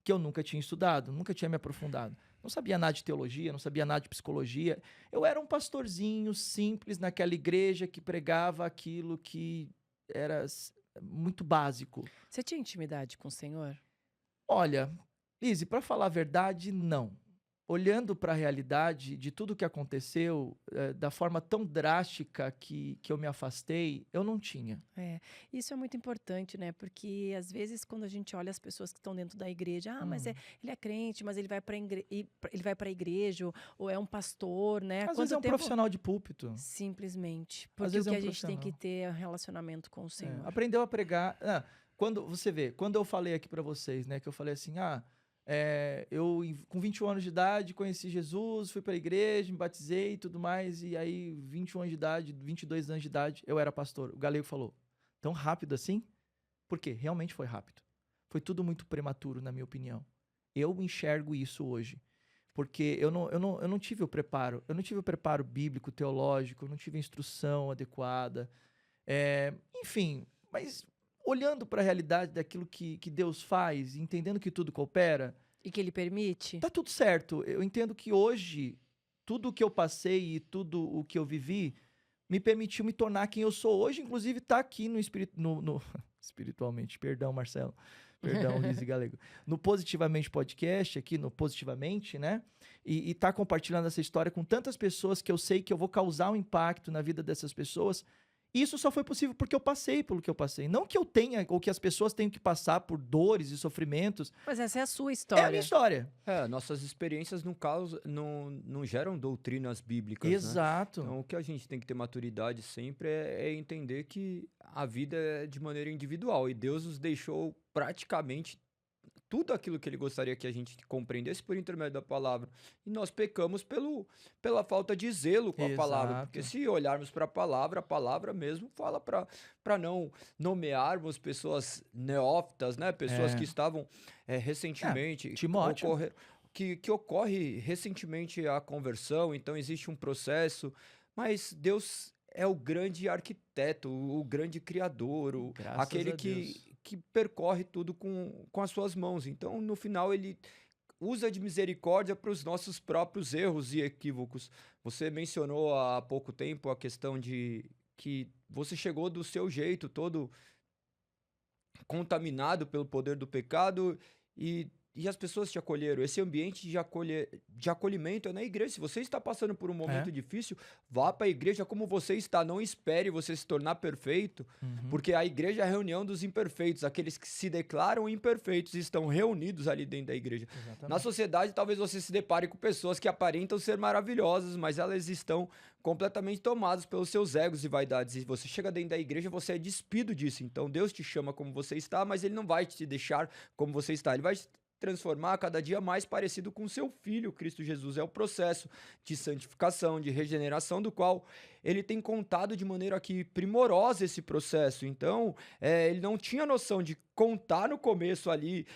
que eu nunca tinha estudado, nunca tinha me aprofundado. Não sabia nada de teologia, não sabia nada de psicologia. Eu era um pastorzinho simples naquela igreja que pregava aquilo que era muito básico. Você tinha intimidade com o Senhor? Olha, Lizzy, para falar a verdade, não. Olhando para a realidade de tudo que aconteceu, da forma tão drástica que eu me afastei, eu não tinha. Isso é muito importante, né? Porque às vezes quando a gente olha as pessoas que estão dentro da igreja, mas ele é crente, mas ele vai para a igreja, ou é um pastor, né? Às vezes é um profissional de púlpito. Simplesmente. Às Porque vezes o é que um a gente tem que profissional. ter é um relacionamento com o Senhor. Aprendeu a pregar. Quando você vê, quando eu falei aqui para vocês, né, que eu falei assim, eu com 21 anos de idade conheci Jesus, fui para a igreja, me batizei e tudo mais, e aí 21 anos de idade, 22 anos de idade, eu era pastor. O galego falou, tão rápido assim? Por quê? Realmente foi rápido. Foi tudo muito prematuro, na minha opinião. Eu enxergo isso hoje. Porque eu não tive o preparo. Eu não tive o preparo bíblico, teológico, eu não tive a instrução adequada. Enfim, mas olhando para a realidade daquilo que Deus faz, entendendo que tudo coopera... E que Ele permite? Tá tudo certo. Eu entendo que hoje, tudo o que eu passei e tudo o que eu vivi me permitiu me tornar quem eu sou hoje, inclusive tá aqui no espiritualmente, perdão, Marcelo, perdão, Liz Galego, no Positivamente Podcast, aqui no Positivamente, né? E tá compartilhando essa história com tantas pessoas que eu sei que eu vou causar um impacto na vida dessas pessoas. Isso só foi possível porque eu passei pelo que eu passei. Não que eu tenha, ou que as pessoas tenham que passar por dores e sofrimentos. Mas essa é a sua É a história. minha história. Nossas experiências não geram doutrinas bíblicas, né? Exato. Então, o que a gente tem que ter maturidade sempre é entender que a vida é de maneira individual e Deus nos deixou praticamente tudo aquilo que ele gostaria que a gente compreendesse por intermédio da palavra. E nós pecamos pela falta de zelo com a palavra. Porque se olharmos para a palavra mesmo fala para não nomearmos pessoas neófitas, né? Pessoas que estavam recentemente... Timóteo. Que ocorre recentemente a conversão, então existe um processo, mas Deus é o grande arquiteto, o grande criador, aquele que percorre tudo com as suas mãos. Então, no final, ele usa de misericórdia para os nossos próprios erros e equívocos. Você mencionou há pouco tempo a questão de que você chegou do seu jeito, todo contaminado pelo poder do pecado e as pessoas te acolheram. Esse ambiente de acolhimento é na igreja. Se você está passando por um momento difícil, vá para a igreja como você está. Não espere você se tornar perfeito, porque a igreja é a reunião dos imperfeitos. Aqueles que se declaram imperfeitos estão reunidos ali dentro da igreja. Exatamente. Na sociedade, talvez você se depare com pessoas que aparentam ser maravilhosas, mas elas estão completamente tomadas pelos seus egos e vaidades. E você chega dentro da igreja, você é despido disso. Então, Deus te chama como você está, mas Ele não vai te deixar como você está. Ele vai transformar cada dia mais parecido com seu Filho, Cristo Jesus. É o processo de santificação, de regeneração, do qual ele tem contado de maneira aqui primorosa esse processo. Então, ele não tinha noção de contar no começo ali,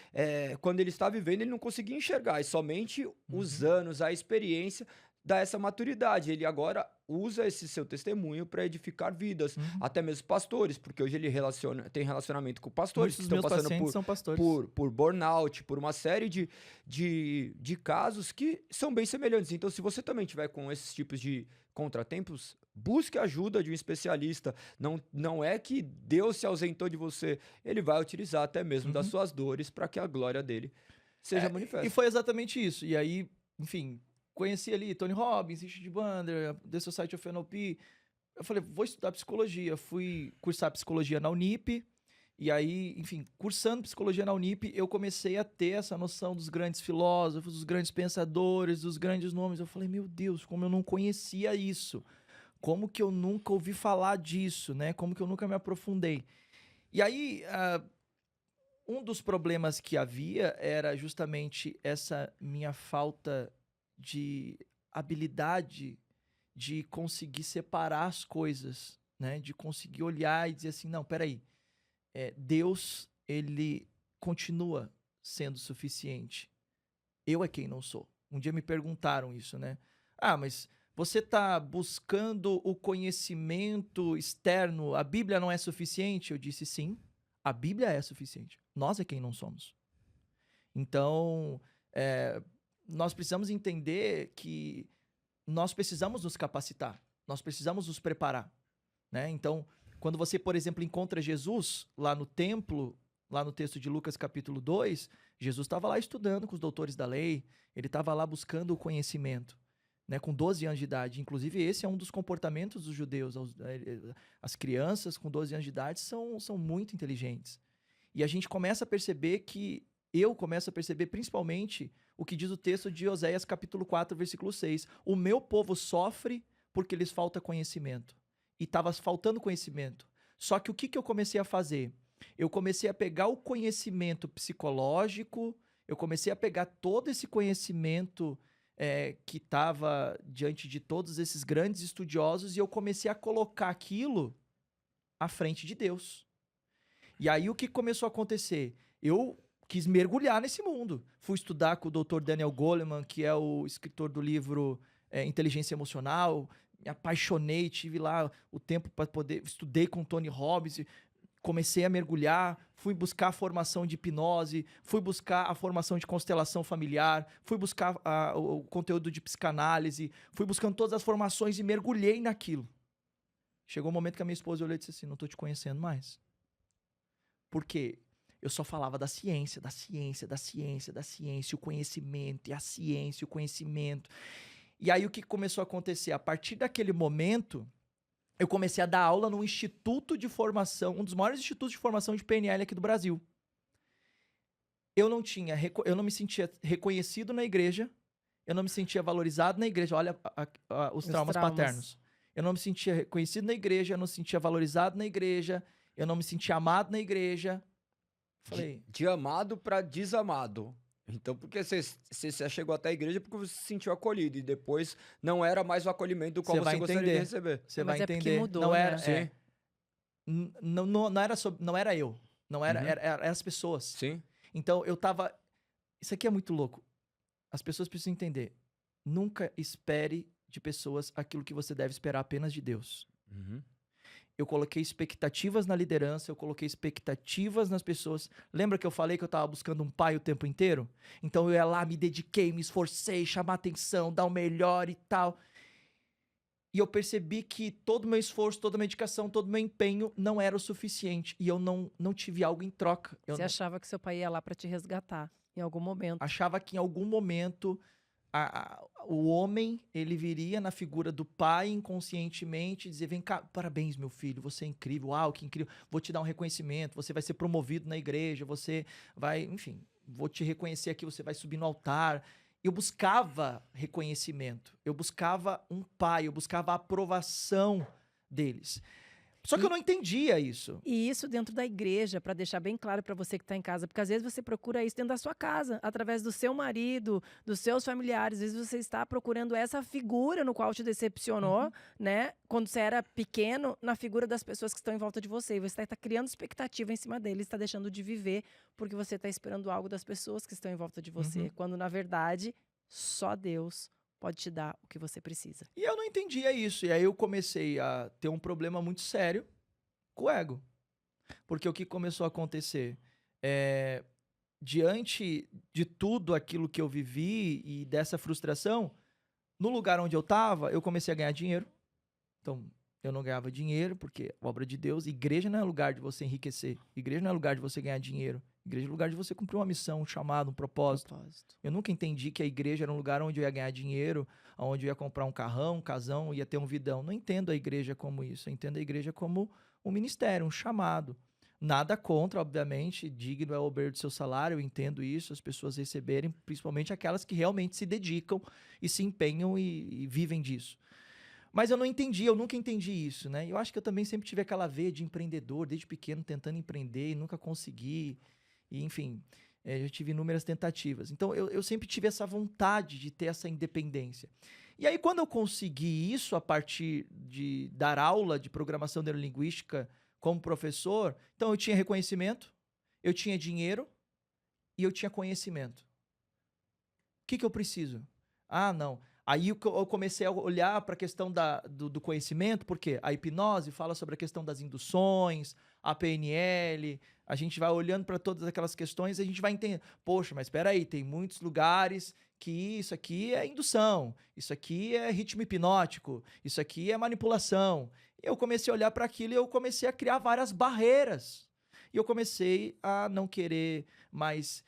quando ele está vivendo, ele não conseguia enxergar, e somente os anos, a experiência dá essa maturidade. Ele agora usa esse seu testemunho para edificar vidas, até mesmo pastores, porque hoje ele tem relacionamento com pastores que estão passando por burnout, por uma série de casos que são bem semelhantes. Então, se você também tiver com esses tipos de contratempos, busque a ajuda de um especialista. Não é que Deus se ausentou de você, ele vai utilizar até mesmo das suas dores para que a glória dele seja manifesta. E foi exatamente isso. E aí, enfim, conheci ali Tony Robbins, Richard Bandler, The Society of NLP. Eu falei, vou estudar psicologia. Fui cursar psicologia na Unip. E aí, enfim, cursando psicologia na Unip, eu comecei a ter essa noção dos grandes filósofos, dos grandes pensadores, dos grandes nomes. Eu falei, meu Deus, como eu não conhecia isso. Como que eu nunca ouvi falar disso, né? Como que eu nunca me aprofundei. E aí, um dos problemas que havia era justamente essa minha falta de habilidade de conseguir separar as coisas, né? De conseguir olhar e dizer assim, não, peraí, Deus, ele continua sendo suficiente. Eu é quem não sou. Um dia me perguntaram isso, né? Mas você está buscando o conhecimento externo, a Bíblia não é suficiente? Eu disse sim, a Bíblia é suficiente. Nós é quem não somos. Então, nós precisamos entender que nós precisamos nos capacitar, nós precisamos nos preparar, né? Então, quando você, por exemplo, encontra Jesus lá no templo, lá no texto de Lucas capítulo 2, Jesus estava lá estudando com os doutores da lei, ele estava lá buscando o conhecimento, né? Com 12 anos de idade. Inclusive, esse é um dos comportamentos dos judeus. As crianças com 12 anos de idade são muito inteligentes. E a gente começa a perceber eu começo a perceber principalmente o que diz o texto de Oséias capítulo 4, versículo 6. O meu povo sofre porque lhes falta conhecimento. E estava faltando conhecimento. Só que o que eu comecei a fazer? Eu comecei a pegar o conhecimento psicológico, eu comecei a pegar todo esse conhecimento que estava diante de todos esses grandes estudiosos e eu comecei a colocar aquilo à frente de Deus. E aí o que começou a acontecer? Eu quis mergulhar nesse mundo. Fui estudar com o Dr. Daniel Goleman, que é o escritor do livro Inteligência Emocional. Me apaixonei, tive lá o tempo para poder... Estudei com Tony Robbins, comecei a mergulhar, fui buscar a formação de hipnose, fui buscar a formação de constelação familiar, fui buscar o conteúdo de psicanálise, fui buscando todas as formações e mergulhei naquilo. Chegou um momento que a minha esposa olhou e disse assim, não tô te conhecendo mais. Por quê? Eu só falava da ciência, da ciência, da ciência, da ciência, o conhecimento, e a ciência, o conhecimento. E aí o que começou a acontecer? A partir daquele momento, eu comecei a dar aula num instituto de formação, um dos maiores institutos de formação de PNL aqui do Brasil. Eu não me sentia reconhecido na igreja, eu não me sentia valorizado na igreja. Olha os traumas paternos. Eu não me sentia reconhecido na igreja, eu não me sentia valorizado na igreja, eu não me sentia amado na igreja. Falei... De amado para desamado. Então, porque você chegou até a igreja porque você se sentiu acolhido e depois não era mais o acolhimento do qual você gostaria de receber. Você vai entender. Porque mudou, não né? era, não era eu, não era, era as pessoas. Sim. Então eu tava... Isso aqui é muito louco. As pessoas precisam entender. Nunca espere de pessoas aquilo que você deve esperar apenas de Deus. Uhum. Eu coloquei expectativas na liderança, eu coloquei expectativas nas pessoas. Lembra que eu falei que eu tava buscando um pai o tempo inteiro? Então eu ia lá, me dediquei, me esforcei, chamar atenção, dar o melhor e tal. E eu percebi que todo o meu esforço, toda a minha dedicação, todo o meu empenho não era o suficiente. E eu não tive algo em troca. Você achava que seu pai ia lá para te resgatar em algum momento. Achava que em algum momento o homem, ele viria na figura do pai inconscientemente e dizer, vem cá, parabéns meu filho, você é incrível, uau, que incrível, vou te dar um reconhecimento, você vai ser promovido na igreja, você vai, enfim, vou te reconhecer aqui, você vai subir no altar. Eu buscava reconhecimento, eu buscava um pai, eu buscava a aprovação deles. Só que eu não entendia isso. E isso dentro da igreja, para deixar bem claro para você que está em casa, porque às vezes você procura isso dentro da sua casa, através do seu marido, dos seus familiares. Às vezes você está procurando essa figura no qual te decepcionou, né? Quando você era pequeno, na figura das pessoas que estão em volta de você. E você está criando expectativa em cima deles, está deixando de viver, porque você está esperando algo das pessoas que estão em volta de você. Quando, na verdade, só Deus pode te dar o que você precisa. E eu não entendia isso. E aí eu comecei a ter um problema muito sério com o ego. Porque o que começou a acontecer? Diante de tudo aquilo que eu vivi e dessa frustração, no lugar onde eu estava, eu comecei a ganhar dinheiro. Então, eu não ganhava dinheiro, porque obra de Deus, igreja não é lugar de você enriquecer. Igreja não é lugar de você ganhar dinheiro. Igreja é lugar de você cumprir uma missão, um chamado, um propósito. Eu nunca entendi que a igreja era um lugar onde eu ia ganhar dinheiro, onde eu ia comprar um carrão, um casão, ia ter um vidão. Não entendo a igreja como isso. Eu entendo a igreja como um ministério, um chamado. Nada contra, obviamente, digno é o ober do seu salário, eu entendo isso, as pessoas receberem, principalmente aquelas que realmente se dedicam e se empenham e vivem disso. Mas eu não entendi, eu nunca entendi isso, né? Eu acho que eu também sempre tive aquela veia de empreendedor, desde pequeno, tentando empreender e nunca consegui. E, enfim, já tive inúmeras tentativas. Então, eu sempre tive essa vontade de ter essa independência. E aí, quando eu consegui isso a partir de dar aula de programação neurolinguística como professor, então eu tinha reconhecimento, eu tinha dinheiro e eu tinha conhecimento. O que eu preciso? Ah, não. Aí eu comecei a olhar para a questão do conhecimento, porque a hipnose fala sobre a questão das induções, a PNL, a gente vai olhando para todas aquelas questões e a gente vai entender, poxa, mas espera aí, tem muitos lugares que isso aqui é indução, isso aqui é ritmo hipnótico, isso aqui é manipulação. E eu comecei a olhar para aquilo e eu comecei a criar várias barreiras. E eu comecei a não querer mais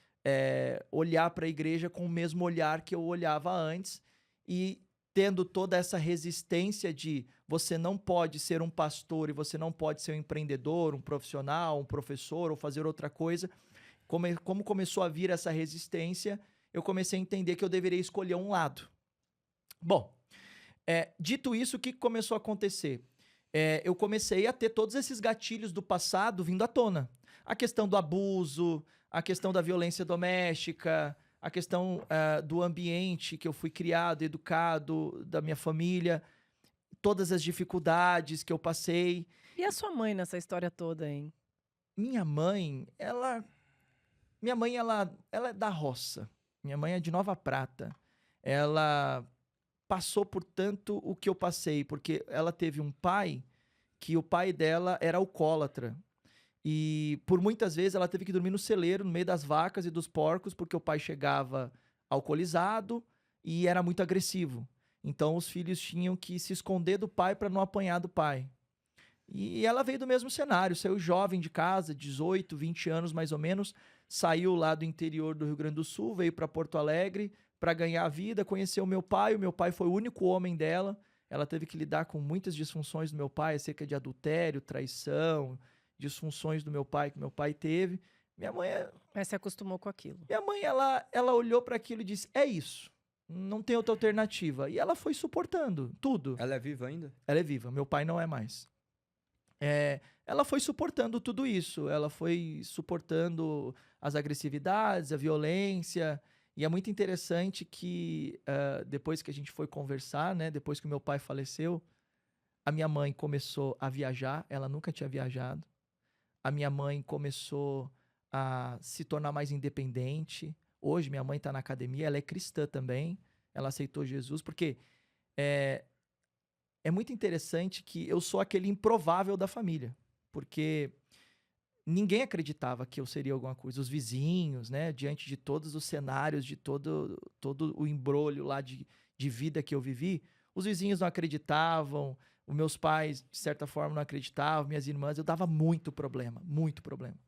olhar para a igreja com o mesmo olhar que eu olhava antes, e tendo toda essa resistência de você não pode ser um pastor e você não pode ser um empreendedor, um profissional, um professor ou fazer outra coisa, como começou a vir essa resistência, eu comecei a entender que eu deveria escolher um lado. Bom, dito isso, o que começou a acontecer? Eu comecei a ter todos esses gatilhos do passado vindo à tona. A questão do abuso, a questão da violência doméstica, a questão do ambiente que eu fui criado, educado, da minha família, todas as dificuldades que eu passei. E a sua mãe nessa história toda, hein? Minha mãe, ela é da roça. Minha mãe é de Nova Prata. Ela passou por tanto o que eu passei, porque ela teve um pai que o pai dela era alcoólatra. E por muitas vezes ela teve que dormir no celeiro, no meio das vacas e dos porcos, porque o pai chegava alcoolizado e era muito agressivo. Então os filhos tinham que se esconder do pai para não apanhar do pai. E ela veio do mesmo cenário, saiu jovem de casa, 18, 20 anos mais ou menos, saiu lá do interior do Rio Grande do Sul, veio para Porto Alegre para ganhar a vida, conheceu o meu pai foi o único homem dela, ela teve que lidar com muitas disfunções do meu pai, acerca de adultério, traição, disfunções do meu pai que meu pai teve. Minha mãe, Mas se acostumou com aquilo. ela olhou para aquilo e disse, é isso, não tem outra alternativa. E ela foi suportando tudo. Ela é viva ainda? Ela é viva, meu pai não é mais. Ela foi suportando tudo isso, ela foi suportando as agressividades, a violência, e é muito interessante que depois que a gente foi conversar, né, depois que o meu pai faleceu, a minha mãe começou a viajar, ela nunca tinha viajado, a minha mãe começou a se tornar mais independente, hoje minha mãe está na academia, ela é cristã também, ela aceitou Jesus, porque é muito interessante que eu sou aquele improvável da família, porque ninguém acreditava que eu seria alguma coisa. Os vizinhos, né, diante de todos os cenários, de todo o embrolho lá de vida que eu vivi, os vizinhos não acreditavam, os meus pais, de certa forma, não acreditavam, minhas irmãs, eu dava muito problema, muito problema.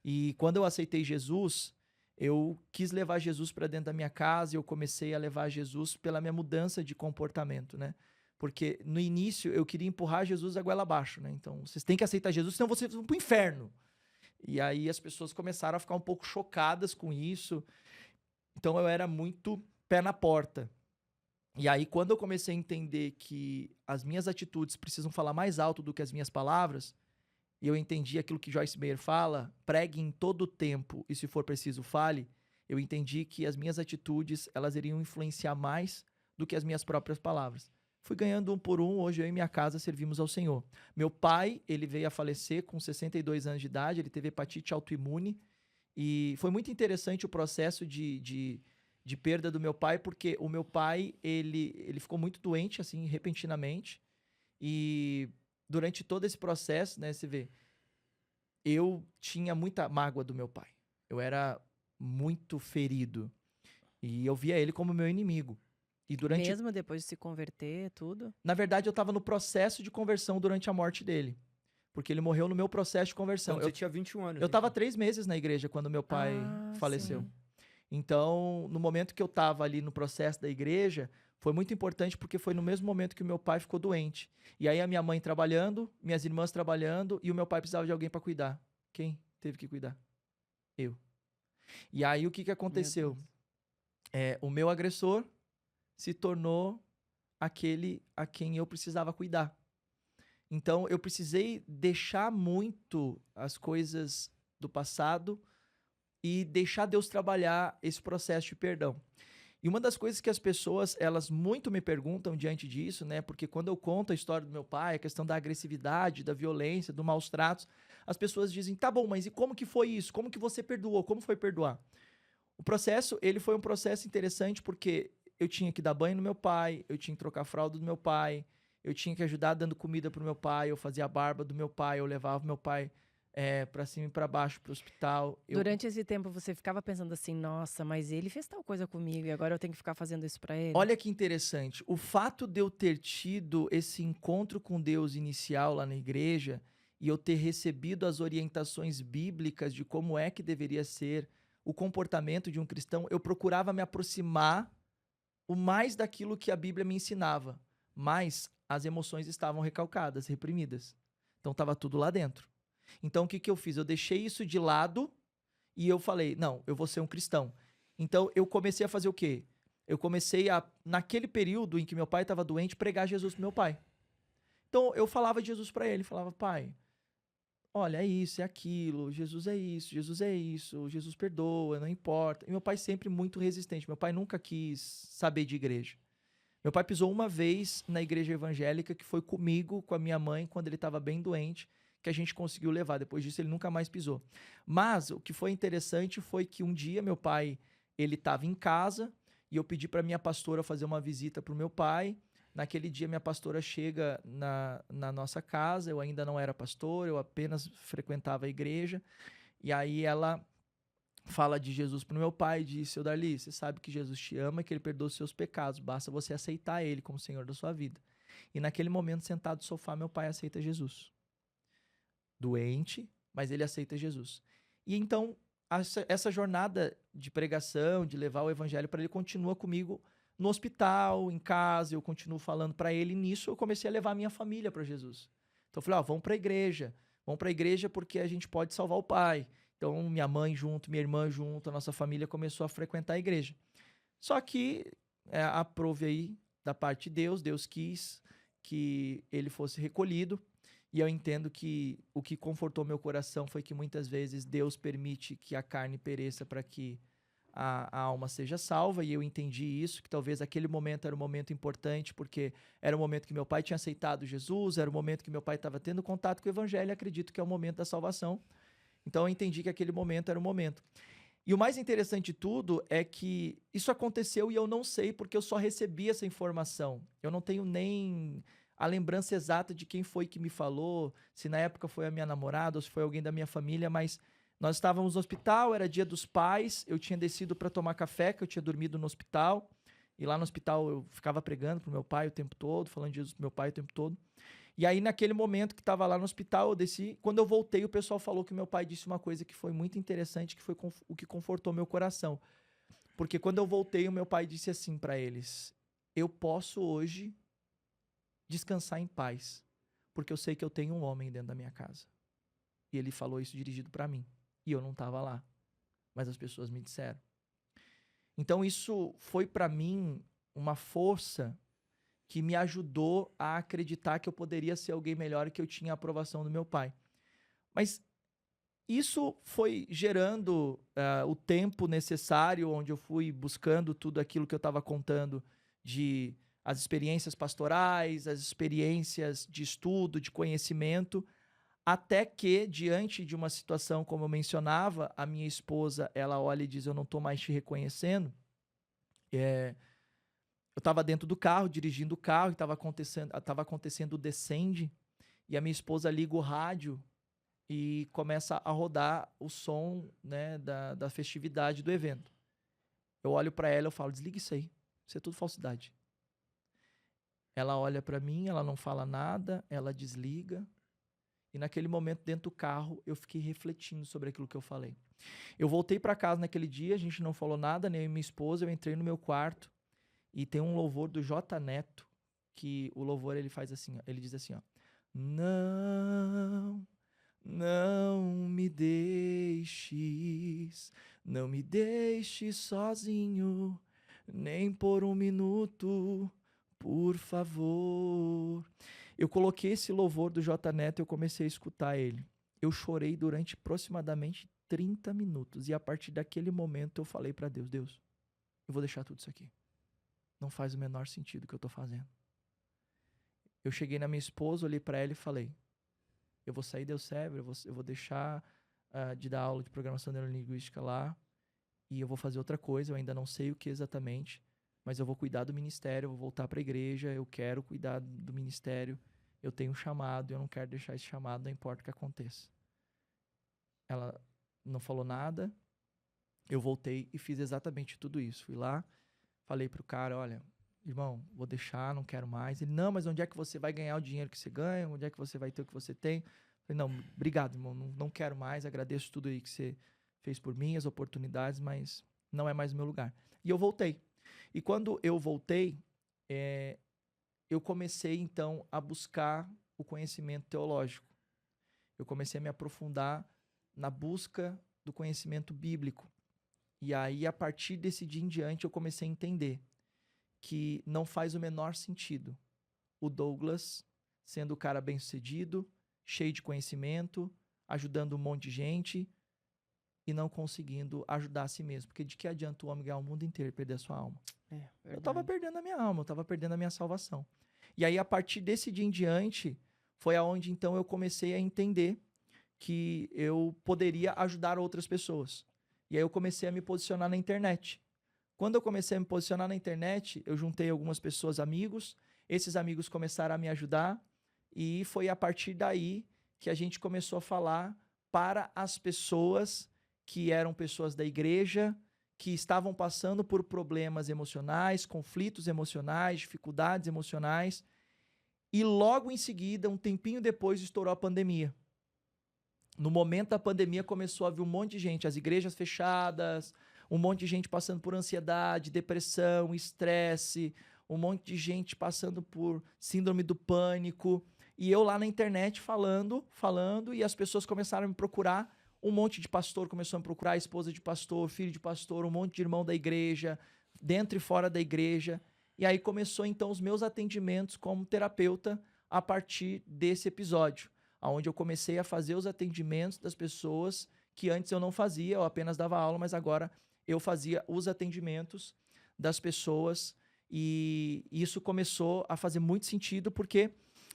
E quando eu aceitei Jesus, eu quis levar Jesus para dentro da minha casa e eu comecei a levar Jesus pela minha mudança de comportamento, né? Porque no início eu queria empurrar Jesus a goela abaixo, né? Então, vocês têm que aceitar Jesus, senão vocês vão pro inferno. E aí as pessoas começaram a ficar um pouco chocadas com isso. Então eu era muito pé na porta. E aí quando eu comecei a entender que as minhas atitudes precisam falar mais alto do que as minhas palavras, e eu entendi aquilo que Joyce Meyer fala, pregue em todo o tempo e se for preciso fale, eu entendi que as minhas atitudes, elas iriam influenciar mais do que as minhas próprias palavras. Fui ganhando um por um, hoje eu e minha casa servimos ao Senhor. Meu pai, ele veio a falecer com 62 anos de idade, ele teve hepatite autoimune, e foi muito interessante o processo de perda do meu pai, porque o meu pai, ele ficou muito doente, assim, repentinamente, e durante todo esse processo, né, você vê, eu tinha muita mágoa do meu pai, eu era muito ferido, e eu via ele como meu inimigo. E Mesmo depois de se converter, tudo? Na verdade, eu estava no processo de conversão durante a morte dele. Porque ele morreu no meu processo de conversão. Então, você tinha 21 anos. Eu estava 3 meses na igreja quando meu pai faleceu. Sim. Então, no momento que eu estava ali no processo da igreja, foi muito importante porque foi no mesmo momento que o meu pai ficou doente. E aí a minha mãe trabalhando, minhas irmãs trabalhando, e o meu pai precisava de alguém para cuidar. Quem teve que cuidar? Eu. E aí o que aconteceu? O meu agressor se tornou aquele a quem eu precisava cuidar. Então, eu precisei deixar muito as coisas do passado e deixar Deus trabalhar esse processo de perdão. E uma das coisas que as pessoas, elas muito me perguntam diante disso, né? Porque quando eu conto a história do meu pai, a questão da agressividade, da violência, do maus tratos, as pessoas dizem, tá bom, mas e como que foi isso? Como que você perdoou? Como foi perdoar? O processo, ele foi um processo interessante porque eu tinha que dar banho no meu pai, eu tinha que trocar a fralda do meu pai, eu tinha que ajudar dando comida pro meu pai, eu fazia a barba do meu pai, eu levava meu pai pra cima e pra baixo pro hospital. Durante esse tempo você ficava pensando assim, nossa, mas ele fez tal coisa comigo e agora eu tenho que ficar fazendo isso pra ele? Olha que interessante, o fato de eu ter tido esse encontro com Deus inicial lá na igreja e eu ter recebido as orientações bíblicas de como é que deveria ser o comportamento de um cristão, eu procurava me aproximar o mais daquilo que a Bíblia me ensinava, mas as emoções estavam recalcadas, reprimidas. Então estava tudo lá dentro. Então o que eu fiz? Eu deixei isso de lado e eu falei, não, eu vou ser um cristão. Então eu comecei a fazer o quê? Eu comecei a, naquele período em que meu pai estava doente, pregar Jesus pro meu pai. Então eu falava de Jesus para ele, falava, pai, olha, é isso, é aquilo, Jesus é isso, Jesus perdoa, não importa. E meu pai sempre muito resistente, meu pai nunca quis saber de igreja. Meu pai pisou uma vez na igreja evangélica, que foi comigo, com a minha mãe, quando ele estava bem doente, que a gente conseguiu levar. Depois disso, ele nunca mais pisou. Mas o que foi interessante foi que um dia meu pai, ele estava em casa e eu pedi para minha pastora fazer uma visita para o meu pai. Naquele dia, minha pastora chega na nossa casa, eu ainda não era pastor, eu apenas frequentava a igreja. E aí ela fala de Jesus para o meu pai e diz, seu Darli, você sabe que Jesus te ama e que ele perdoa os seus pecados, basta você aceitar ele como Senhor da sua vida. E naquele momento, sentado no sofá, meu pai aceita Jesus. doente, mas ele aceita Jesus. E então, essa jornada de pregação, de levar o evangelho para ele, continua comigo no hospital, em casa, eu continuo falando para ele. E nisso eu comecei a levar a minha família para Jesus. Então eu falei, vamos para a igreja porque a gente pode salvar o pai. Então minha mãe junto, minha irmã junto, a nossa família começou a frequentar a igreja. Só que aprove aí da parte de Deus, Deus quis que ele fosse recolhido. E eu entendo que o que confortou meu coração foi que muitas vezes Deus permite que a carne pereça para que a alma seja salva. E eu entendi isso, que talvez aquele momento era um momento importante, porque era o momento que meu pai tinha aceitado Jesus, era o momento que meu pai estava tendo contato com o evangelho, e acredito que é o momento da salvação. Então eu entendi que aquele momento era o momento. E o mais interessante de tudo é que isso aconteceu e eu não sei, porque eu só recebi essa informação. Eu não tenho nem a lembrança exata de quem foi que me falou, se na época foi a minha namorada ou se foi alguém da minha família, mas nós estávamos no hospital, era dia dos pais, eu tinha descido para tomar café, que eu tinha dormido no hospital, e lá no hospital eu ficava pregando pro meu pai o tempo todo, falando de Jesus pro meu pai o tempo todo. E aí naquele momento que estava lá no hospital, eu desci, quando eu voltei o pessoal falou que meu pai disse uma coisa que foi muito interessante, que foi o que confortou meu coração. Porque quando eu voltei, o meu pai disse assim para eles, eu posso hoje descansar em paz, porque eu sei que eu tenho um homem dentro da minha casa. E ele falou isso dirigido para mim. E eu não estava lá. Mas as pessoas me disseram. Então isso foi para mim uma força que me ajudou a acreditar que eu poderia ser alguém melhor e que eu tinha a aprovação do meu pai. Mas isso foi gerando o tempo necessário, onde eu fui buscando tudo aquilo que eu estava contando de as experiências pastorais, as experiências de estudo, de conhecimento, até que, diante de uma situação como eu mencionava, a minha esposa, ela olha e diz, eu não estou mais te reconhecendo. Eu estava dentro do carro, dirigindo o carro, e estava acontecendo o descende, e a minha esposa liga o rádio e começa a rodar o som, né, da festividade do evento. Eu olho para ela e falo, desliga isso aí, isso é tudo falsidade. Ela olha para mim, ela não fala nada, ela desliga. E naquele momento, dentro do carro, eu fiquei refletindo sobre aquilo que eu falei. Eu voltei para casa naquele dia, a gente não falou nada, nem eu e minha esposa. Eu entrei no meu quarto e tem um louvor do J Neto, que o louvor ele faz assim, ó, ele diz assim, ó, não me deixes, não me deixes sozinho, nem por um minuto, por favor. Eu coloquei esse louvor do J Neto e eu comecei a escutar ele. Eu chorei durante aproximadamente 30 minutos. E a partir daquele momento eu falei para Deus, Deus, eu vou deixar tudo isso aqui. Não faz o menor sentido o que eu estou fazendo. Eu cheguei na minha esposa, olhei para ela e falei, eu vou sair da Elsevier, eu vou deixar de dar aula de programação neurolinguística lá e eu vou fazer outra coisa, eu ainda não sei o que exatamente, mas eu vou cuidar do ministério, eu vou voltar para a igreja, eu quero cuidar do ministério, eu tenho um chamado, eu não quero deixar esse chamado, não importa o que aconteça. Ela não falou nada, eu voltei e fiz exatamente tudo isso. Fui lá, falei pro cara, olha, irmão, vou deixar, não quero mais. Ele, não, mas onde é que você vai ganhar o dinheiro que você ganha? Onde é que você vai ter o que você tem? Falei, não, obrigado, irmão, não quero mais, agradeço tudo aí que você fez por mim, as oportunidades, mas não é mais o meu lugar. E eu voltei. E quando eu voltei, eu comecei, então, a buscar o conhecimento teológico. Eu comecei a me aprofundar na busca do conhecimento bíblico. E aí, a partir desse dia em diante, eu comecei a entender que não faz o menor sentido o Douglas, sendo o cara bem-sucedido, cheio de conhecimento, ajudando um monte de gente e não conseguindo ajudar a si mesmo. Porque de que adianta o homem ganhar o mundo inteiro e perder a sua alma? Eu estava perdendo a minha alma, eu estava perdendo a minha salvação. E aí, a partir desse dia em diante, foi aonde então eu comecei a entender que eu poderia ajudar outras pessoas. E aí eu comecei a me posicionar na internet. Quando eu comecei a me posicionar na internet, eu juntei algumas pessoas, amigos. Esses amigos começaram a me ajudar. E foi a partir daí que a gente começou a falar para as pessoas que eram pessoas da igreja, que estavam passando por problemas emocionais, conflitos emocionais, dificuldades emocionais. E logo em seguida, um tempinho depois, estourou a pandemia. no momento da pandemia começou a vir um monte de gente, as igrejas fechadas, um monte de gente passando por ansiedade, depressão, estresse, um monte de gente passando por síndrome do pânico. E eu lá na internet falando, e as pessoas começaram a me procurar. Um monte de pastor começou a me procurar, esposa de pastor, filho de pastor, um monte de irmão da igreja, dentro e fora da igreja. E aí começou então os meus atendimentos como terapeuta a partir desse episódio, onde eu comecei a fazer os atendimentos das pessoas que antes eu não fazia, eu apenas dava aula, mas agora eu fazia os atendimentos das pessoas. E isso começou a fazer muito sentido porque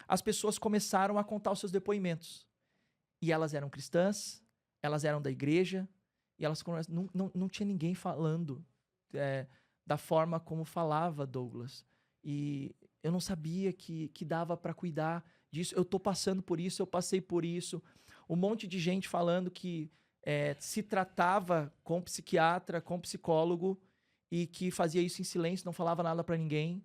as pessoas começaram a contar os seus depoimentos. E elas eram cristãs, elas eram da igreja, e elas não tinha ninguém falando da forma como falava Douglas. E eu não sabia que dava para cuidar disso. Eu tô passando por isso, eu passei por isso. Um monte de gente falando que se tratava com psiquiatra, com psicólogo, e que fazia isso em silêncio, não falava nada para ninguém,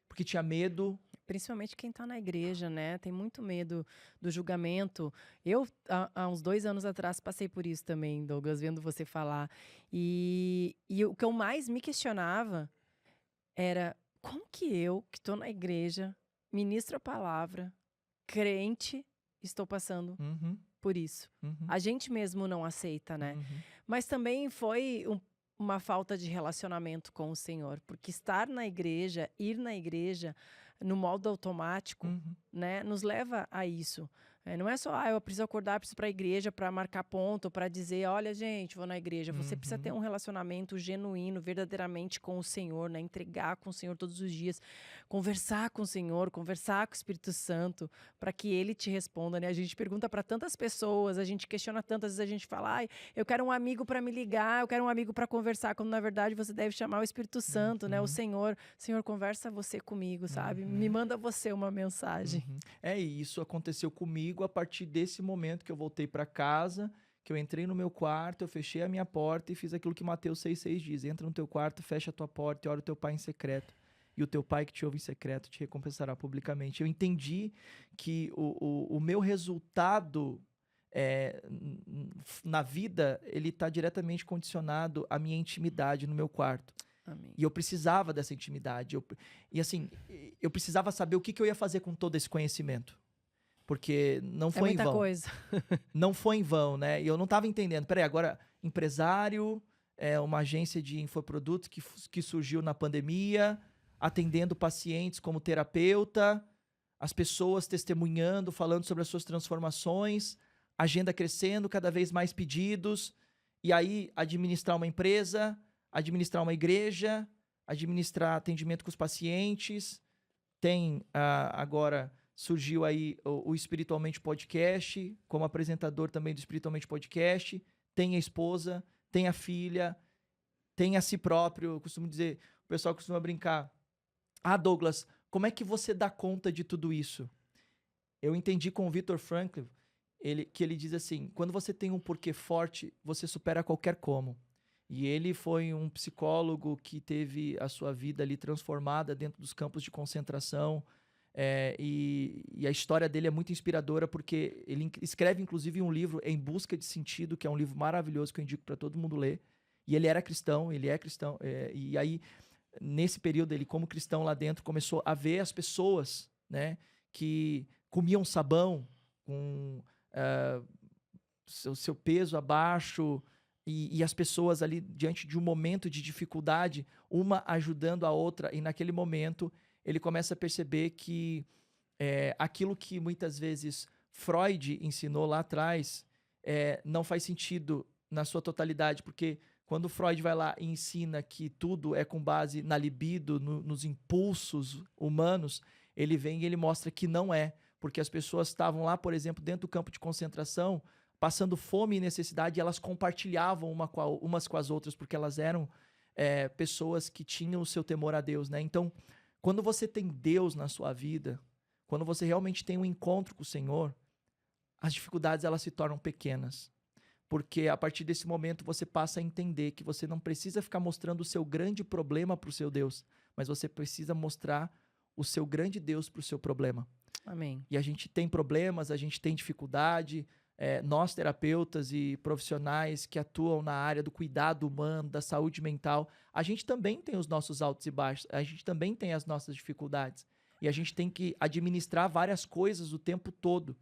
porque tinha medo. Principalmente quem está na igreja, né? Tem muito medo do julgamento. Eu, há uns 2 anos atrás, passei por isso também, Douglas, vendo você falar. E o que eu mais me questionava era como que eu, que estou na igreja, ministro a palavra, crente, estou passando por isso. A gente mesmo não aceita, né? Mas também foi uma falta de relacionamento com o Senhor, porque estar na igreja, ir na igreja no modo automático, né, nos leva a isso. Não é só, eu preciso acordar, preciso ir para a igreja para marcar ponto, para dizer, olha, gente, vou na igreja. Você precisa ter um relacionamento genuíno, verdadeiramente com o Senhor, né? Entregar com o Senhor todos os dias, conversar com o Senhor, conversar com o Espírito Santo, para que Ele te responda, né? A gente pergunta para tantas pessoas, a gente questiona tantas vezes, a gente fala, eu quero um amigo para me ligar, eu quero um amigo para conversar, quando na verdade você deve chamar o Espírito Santo, né? O Senhor, conversa você comigo, sabe? Me manda você uma mensagem. E isso aconteceu comigo a partir desse momento que eu voltei para casa, que eu entrei no meu quarto, eu fechei a minha porta e fiz aquilo que Mateus 6,6 diz: entra no teu quarto, fecha a tua porta e ora o teu pai em secreto. E o teu pai que te ouve em secreto te recompensará publicamente. Eu entendi que o meu resultado na vida, ele está diretamente condicionado à minha intimidade no meu quarto. Amém. E eu precisava dessa intimidade. Eu precisava saber o que eu ia fazer com todo esse conhecimento. Porque não foi em vão. É muita coisa. Não foi em vão, né? E eu não estava entendendo. Peraí, agora, empresário, uma agência de infoprodutos que surgiu na pandemia, atendendo pacientes como terapeuta, as pessoas testemunhando, falando sobre as suas transformações, agenda crescendo, cada vez mais pedidos, e aí administrar uma empresa, administrar uma igreja, administrar atendimento com os pacientes. Tem agora... Surgiu aí o Espiritualmente Podcast, como apresentador também do Espiritualmente Podcast. Tem a esposa, tem a filha, tem a si próprio. Eu costumo dizer, o pessoal costuma brincar. Douglas, como é que você dá conta de tudo isso? Eu entendi com o Viktor Frankl, que ele diz assim, quando você tem um porquê forte, você supera qualquer como. E ele foi um psicólogo que teve a sua vida ali transformada dentro dos campos de concentração. E a história dele é muito inspiradora porque ele escreve inclusive um livro Em Busca de Sentido, que é um livro maravilhoso que eu indico para todo mundo ler. E ele era cristão, ele é cristão. E aí, nesse período, ele como cristão lá dentro, começou a ver as pessoas, né, que comiam sabão com seu peso abaixo, e as pessoas ali diante de um momento de dificuldade, uma ajudando a outra, e naquele momento ele começa a perceber que aquilo que muitas vezes Freud ensinou lá atrás não faz sentido na sua totalidade, porque quando Freud vai lá e ensina que tudo é com base na libido, nos impulsos humanos, ele vem e ele mostra que não é, porque as pessoas estavam lá, por exemplo, dentro do campo de concentração, passando fome e necessidade, e elas compartilhavam umas com as outras, porque elas eram pessoas que tinham o seu temor a Deus, né? Então, quando você tem Deus na sua vida, quando você realmente tem um encontro com o Senhor, as dificuldades elas se tornam pequenas. Porque a partir desse momento você passa a entender que você não precisa ficar mostrando o seu grande problema para o seu Deus, mas você precisa mostrar o seu grande Deus para o seu problema. Amém. E a gente tem problemas, a gente tem dificuldade, nós terapeutas e profissionais que atuam na área do cuidado humano, da saúde mental, a gente também tem os nossos altos e baixos, a gente também tem as nossas dificuldades. E a gente tem que administrar várias coisas o tempo todo.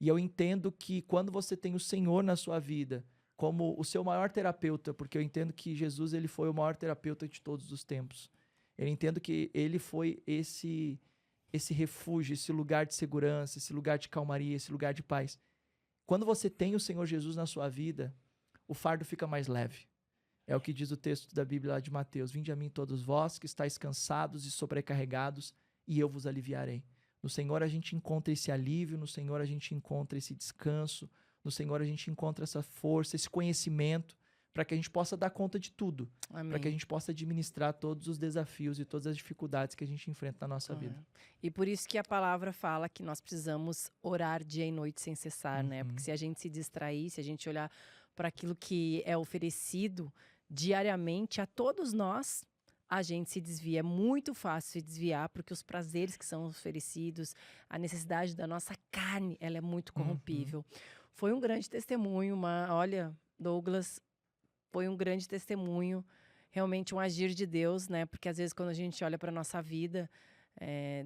E eu entendo que quando você tem o Senhor na sua vida como o seu maior terapeuta, porque eu entendo que Jesus ele foi o maior terapeuta de todos os tempos. Eu entendo que ele foi esse refúgio, esse lugar de segurança, esse lugar de calmaria, esse lugar de paz. Quando você tem o Senhor Jesus na sua vida, o fardo fica mais leve. É o que diz o texto da Bíblia lá de Mateus. Vinde a mim todos vós que estáis cansados e sobrecarregados, e eu vos aliviarei. No Senhor a gente encontra esse alívio, no Senhor a gente encontra esse descanso, no Senhor a gente encontra essa força, esse conhecimento, para que a gente possa dar conta de tudo. Para que a gente possa administrar todos os desafios e todas as dificuldades que a gente enfrenta na nossa vida. E por isso que a palavra fala que nós precisamos orar dia e noite sem cessar, né? Porque se a gente se distrair, se a gente olhar para aquilo que é oferecido diariamente a todos nós, a gente se desvia. É muito fácil se desviar, porque os prazeres que são oferecidos, a necessidade da nossa carne, ela é muito corrompível. Foi um grande testemunho, olha, Douglas, foi um grande testemunho, realmente um agir de Deus, né? Porque às vezes quando a gente olha para a nossa vida,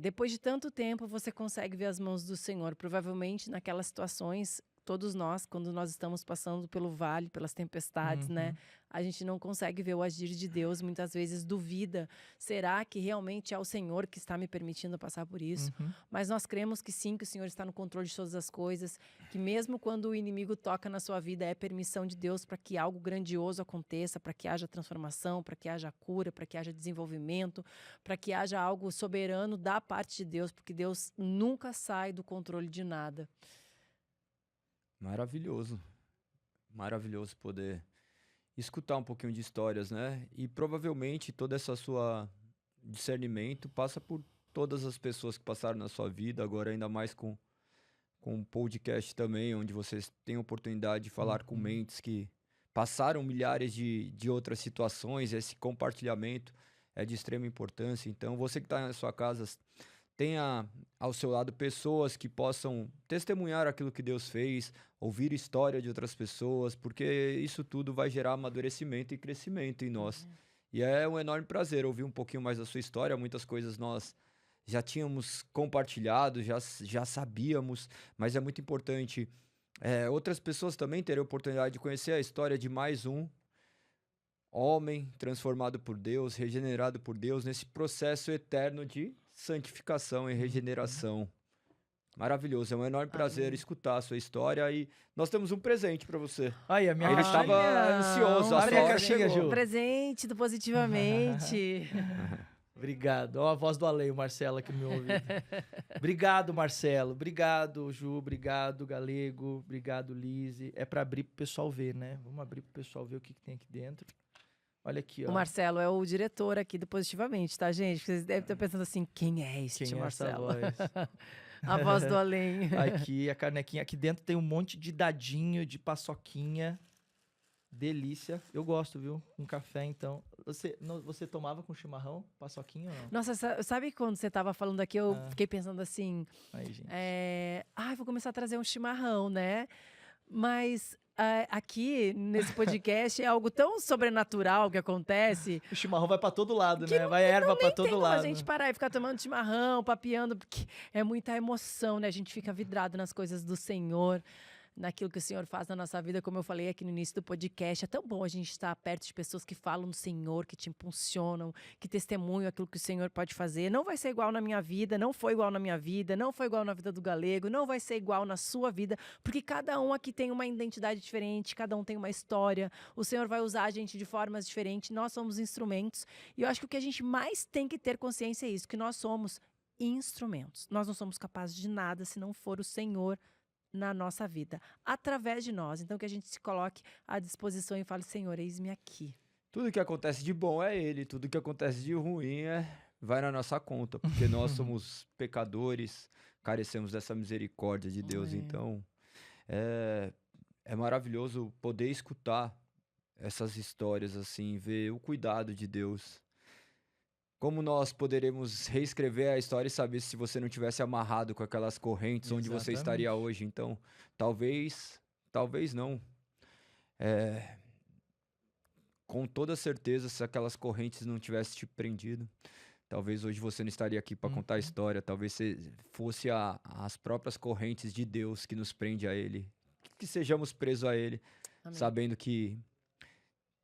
depois de tanto tempo você consegue ver as mãos do Senhor. Provavelmente naquelas situações, todos nós, quando nós estamos passando pelo vale, pelas tempestades, né? A gente não consegue ver o agir de Deus, muitas vezes duvida. Será que realmente é o Senhor que está me permitindo passar por isso? Mas nós cremos que sim, que o Senhor está no controle de todas as coisas, que mesmo quando o inimigo toca na sua vida, é permissão de Deus para que algo grandioso aconteça, para que haja transformação, para que haja cura, para que haja desenvolvimento, para que haja algo soberano da parte de Deus, porque Deus nunca sai do controle de nada. Maravilhoso. Maravilhoso poder escutar um pouquinho de histórias, né? E provavelmente toda essa sua discernimento passa por todas as pessoas que passaram na sua vida, agora ainda mais com um podcast também, onde vocês têm a oportunidade de falar com mentes que passaram milhares de outras situações. Esse compartilhamento é de extrema importância. Então, você que está na sua casa, tenha ao seu lado pessoas que possam testemunhar aquilo que Deus fez, ouvir história de outras pessoas, porque isso tudo vai gerar amadurecimento e crescimento em nós. E é um enorme prazer ouvir um pouquinho mais da sua história. Muitas coisas nós já tínhamos compartilhado, já sabíamos, mas é muito importante outras pessoas também terem a oportunidade de conhecer a história de mais um homem transformado por Deus, regenerado por Deus, nesse processo eterno de santificação e regeneração. Maravilhoso, é um enorme prazer escutar a sua história e nós temos um presente para você. Aí, a minha Ele estava ansioso, a Abre a sogra caixinha, chegou. Ju. Presente do Positivamente. Obrigado. Ó, a voz do além, o Marcelo aqui no meu ouvido. Obrigado, Marcelo. Obrigado, Ju. Obrigado, Galego. Obrigado, Lise. É para abrir pro pessoal ver, né? Vamos abrir pro pessoal ver o que tem aqui dentro. Olha aqui, ó. O Marcelo é o diretor aqui do Positivamente, tá, gente? Vocês devem estar pensando assim, quem é este Quem é essa Marcelo? voz? A voz do além. Aqui, a canequinha. Aqui dentro tem um monte de dadinho, de paçoquinha. Delícia. Eu gosto, viu? Com café, então. Você tomava com chimarrão, paçoquinha ou não? Nossa, sabe quando você tava falando aqui, eu fiquei pensando assim... Aí, gente. Vou começar a trazer um chimarrão, né? Mas... aqui, nesse podcast, é algo tão sobrenatural que acontece. O chimarrão vai pra todo lado, né? Vai erva pra todo Tem como lado. a gente parar e ficar tomando chimarrão, papeando, porque é muita emoção, né? A gente fica vidrado nas coisas do Senhor, naquilo que o Senhor faz na nossa vida, como eu falei aqui no início do podcast. É tão bom a gente estar perto de pessoas que falam do Senhor, que te impulsionam, que testemunham aquilo que o Senhor pode fazer. Não vai ser igual na minha vida, não foi igual na minha vida, não foi igual na vida do Galego, não vai ser igual na sua vida, porque cada um aqui tem uma identidade diferente, cada um tem uma história. O Senhor vai usar a gente de formas diferentes, nós somos instrumentos. E eu acho que o que a gente mais tem que ter consciência é isso, que nós somos instrumentos. Nós não somos capazes de nada se não for o Senhor na nossa vida, através de nós. Então, que a gente se coloque à disposição e fale, Senhor, eis-me aqui. Tudo que acontece de bom é Ele, tudo que acontece de ruim vai na nossa conta, porque nós somos pecadores, carecemos dessa misericórdia de Deus. Então, é maravilhoso poder escutar essas histórias, assim, ver o cuidado de Deus. Como nós poderemos reescrever a história e saber se você não tivesse amarrado com aquelas correntes, onde você estaria hoje? Então, talvez talvez não. Com toda certeza, se aquelas correntes não tivessem te prendido, talvez hoje você não estaria aqui para contar a história. Talvez fosse as próprias correntes de Deus que nos prende a Ele. Que sejamos presos a Ele, Amém. sabendo que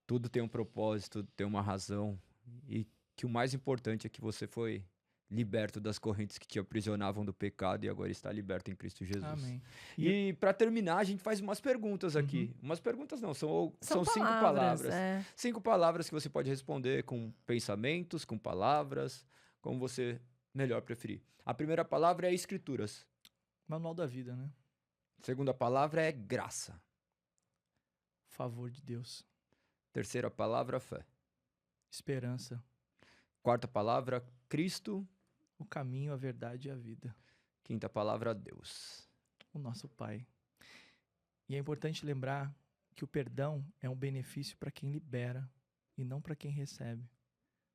tudo tem um propósito, tudo tem uma razão. E que o mais importante é que você foi liberto das correntes que te aprisionavam do pecado e agora está liberto em Cristo Jesus. Amém. E para terminar, a gente faz umas perguntas aqui. Umas perguntas não, são 5 palavras. 5 palavras que você pode responder com pensamentos, com palavras, como você melhor preferir. A primeira palavra é escrituras. Manual da vida, né? Segunda palavra é graça. Favor de Deus. Terceira palavra, fé. Esperança. Quarta palavra, Cristo. O caminho, a verdade e a vida. Quinta palavra, Deus. O nosso Pai. E é importante lembrar que o perdão é um benefício para quem libera e não para quem recebe.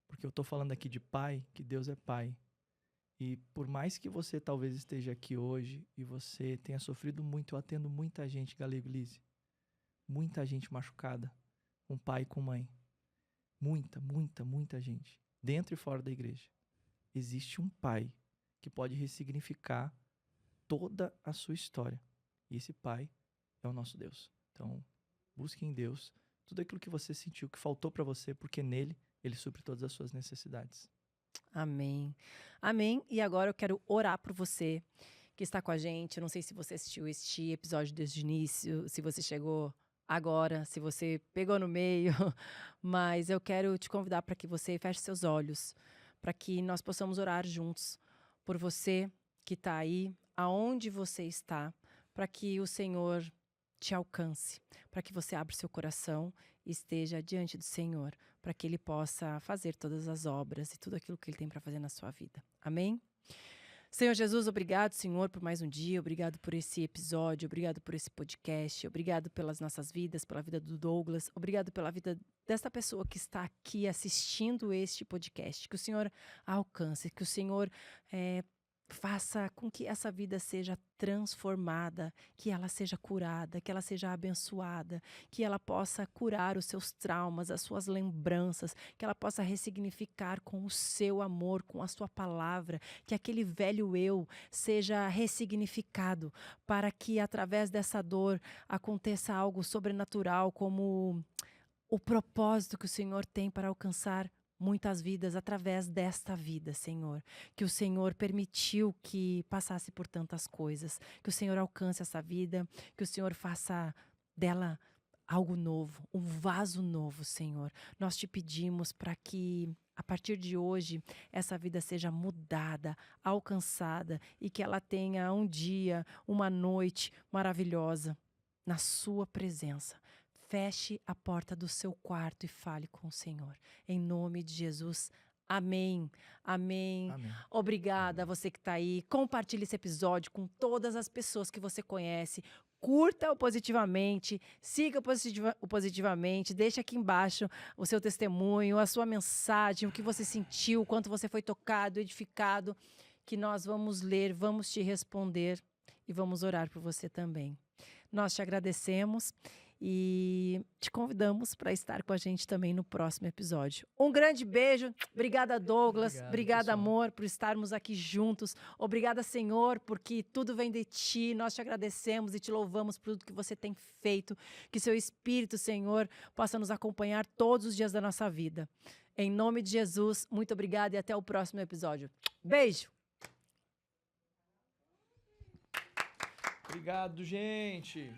Porque eu estou falando aqui de Pai, que Deus é Pai. E por mais que você talvez esteja aqui hoje e você tenha sofrido muito, eu atendo muita gente, Galego e Lise. Muita gente machucada, com pai e com mãe. Muita gente. Dentro e fora da igreja. Existe um Pai que pode ressignificar toda a sua história. E esse Pai é o nosso Deus. Então, busque em Deus tudo aquilo que você sentiu, que faltou para você, porque nele ele supre todas as suas necessidades. Amém. Amém. E agora eu quero orar por você que está com a gente. Eu não sei se você assistiu este episódio desde o início, se você chegou agora, se você pegou no meio, mas eu quero te convidar para que você feche seus olhos, para que nós possamos orar juntos por você que está aí, aonde você está, para que o Senhor te alcance, para que você abra seu coração e esteja diante do Senhor, para que Ele possa fazer todas as obras e tudo aquilo que Ele tem para fazer na sua vida. Amém? Senhor Jesus, obrigado, Senhor, por mais um dia, obrigado por esse episódio, obrigado por esse podcast, obrigado pelas nossas vidas, pela vida do Douglas, obrigado pela vida dessa pessoa que está aqui assistindo este podcast, que o Senhor alcance, que o Senhor faça com que essa vida seja transformada, que ela seja curada, que ela seja abençoada, que ela possa curar os seus traumas, as suas lembranças, que ela possa ressignificar com o seu amor, com a sua palavra, que aquele velho eu seja ressignificado para que através dessa dor aconteça algo sobrenatural, como o propósito que o Senhor tem para alcançar muitas vidas através desta vida, Senhor. Que o Senhor permitiu que passasse por tantas coisas. Que o Senhor alcance essa vida. Que o Senhor faça dela algo novo, um vaso novo, Senhor. Nós te pedimos para que, a partir de hoje, essa vida seja mudada, alcançada e que ela tenha um dia, uma noite maravilhosa na sua presença. Feche a porta do seu quarto e fale com o Senhor. Em nome de Jesus. Amém. Amém. Amém. Obrigada a você que está aí. Compartilhe esse episódio com todas as pessoas que você conhece. Curta-o positivamente. Siga o positivamente. Deixe aqui embaixo o seu testemunho, a sua mensagem, o que você sentiu, o quanto você foi tocado, edificado. Que nós vamos ler, vamos te responder e vamos orar por você também. Nós te agradecemos. E te convidamos para estar com a gente também no próximo episódio. Um grande beijo. Obrigada, Douglas. Obrigada, amor, por estarmos aqui juntos. Obrigada, Senhor, porque tudo vem de Ti. Nós te agradecemos e te louvamos por tudo que você tem feito. Que seu Espírito, Senhor, possa nos acompanhar todos os dias da nossa vida. Em nome de Jesus, muito obrigada e até o próximo episódio. Beijo! Obrigado, gente!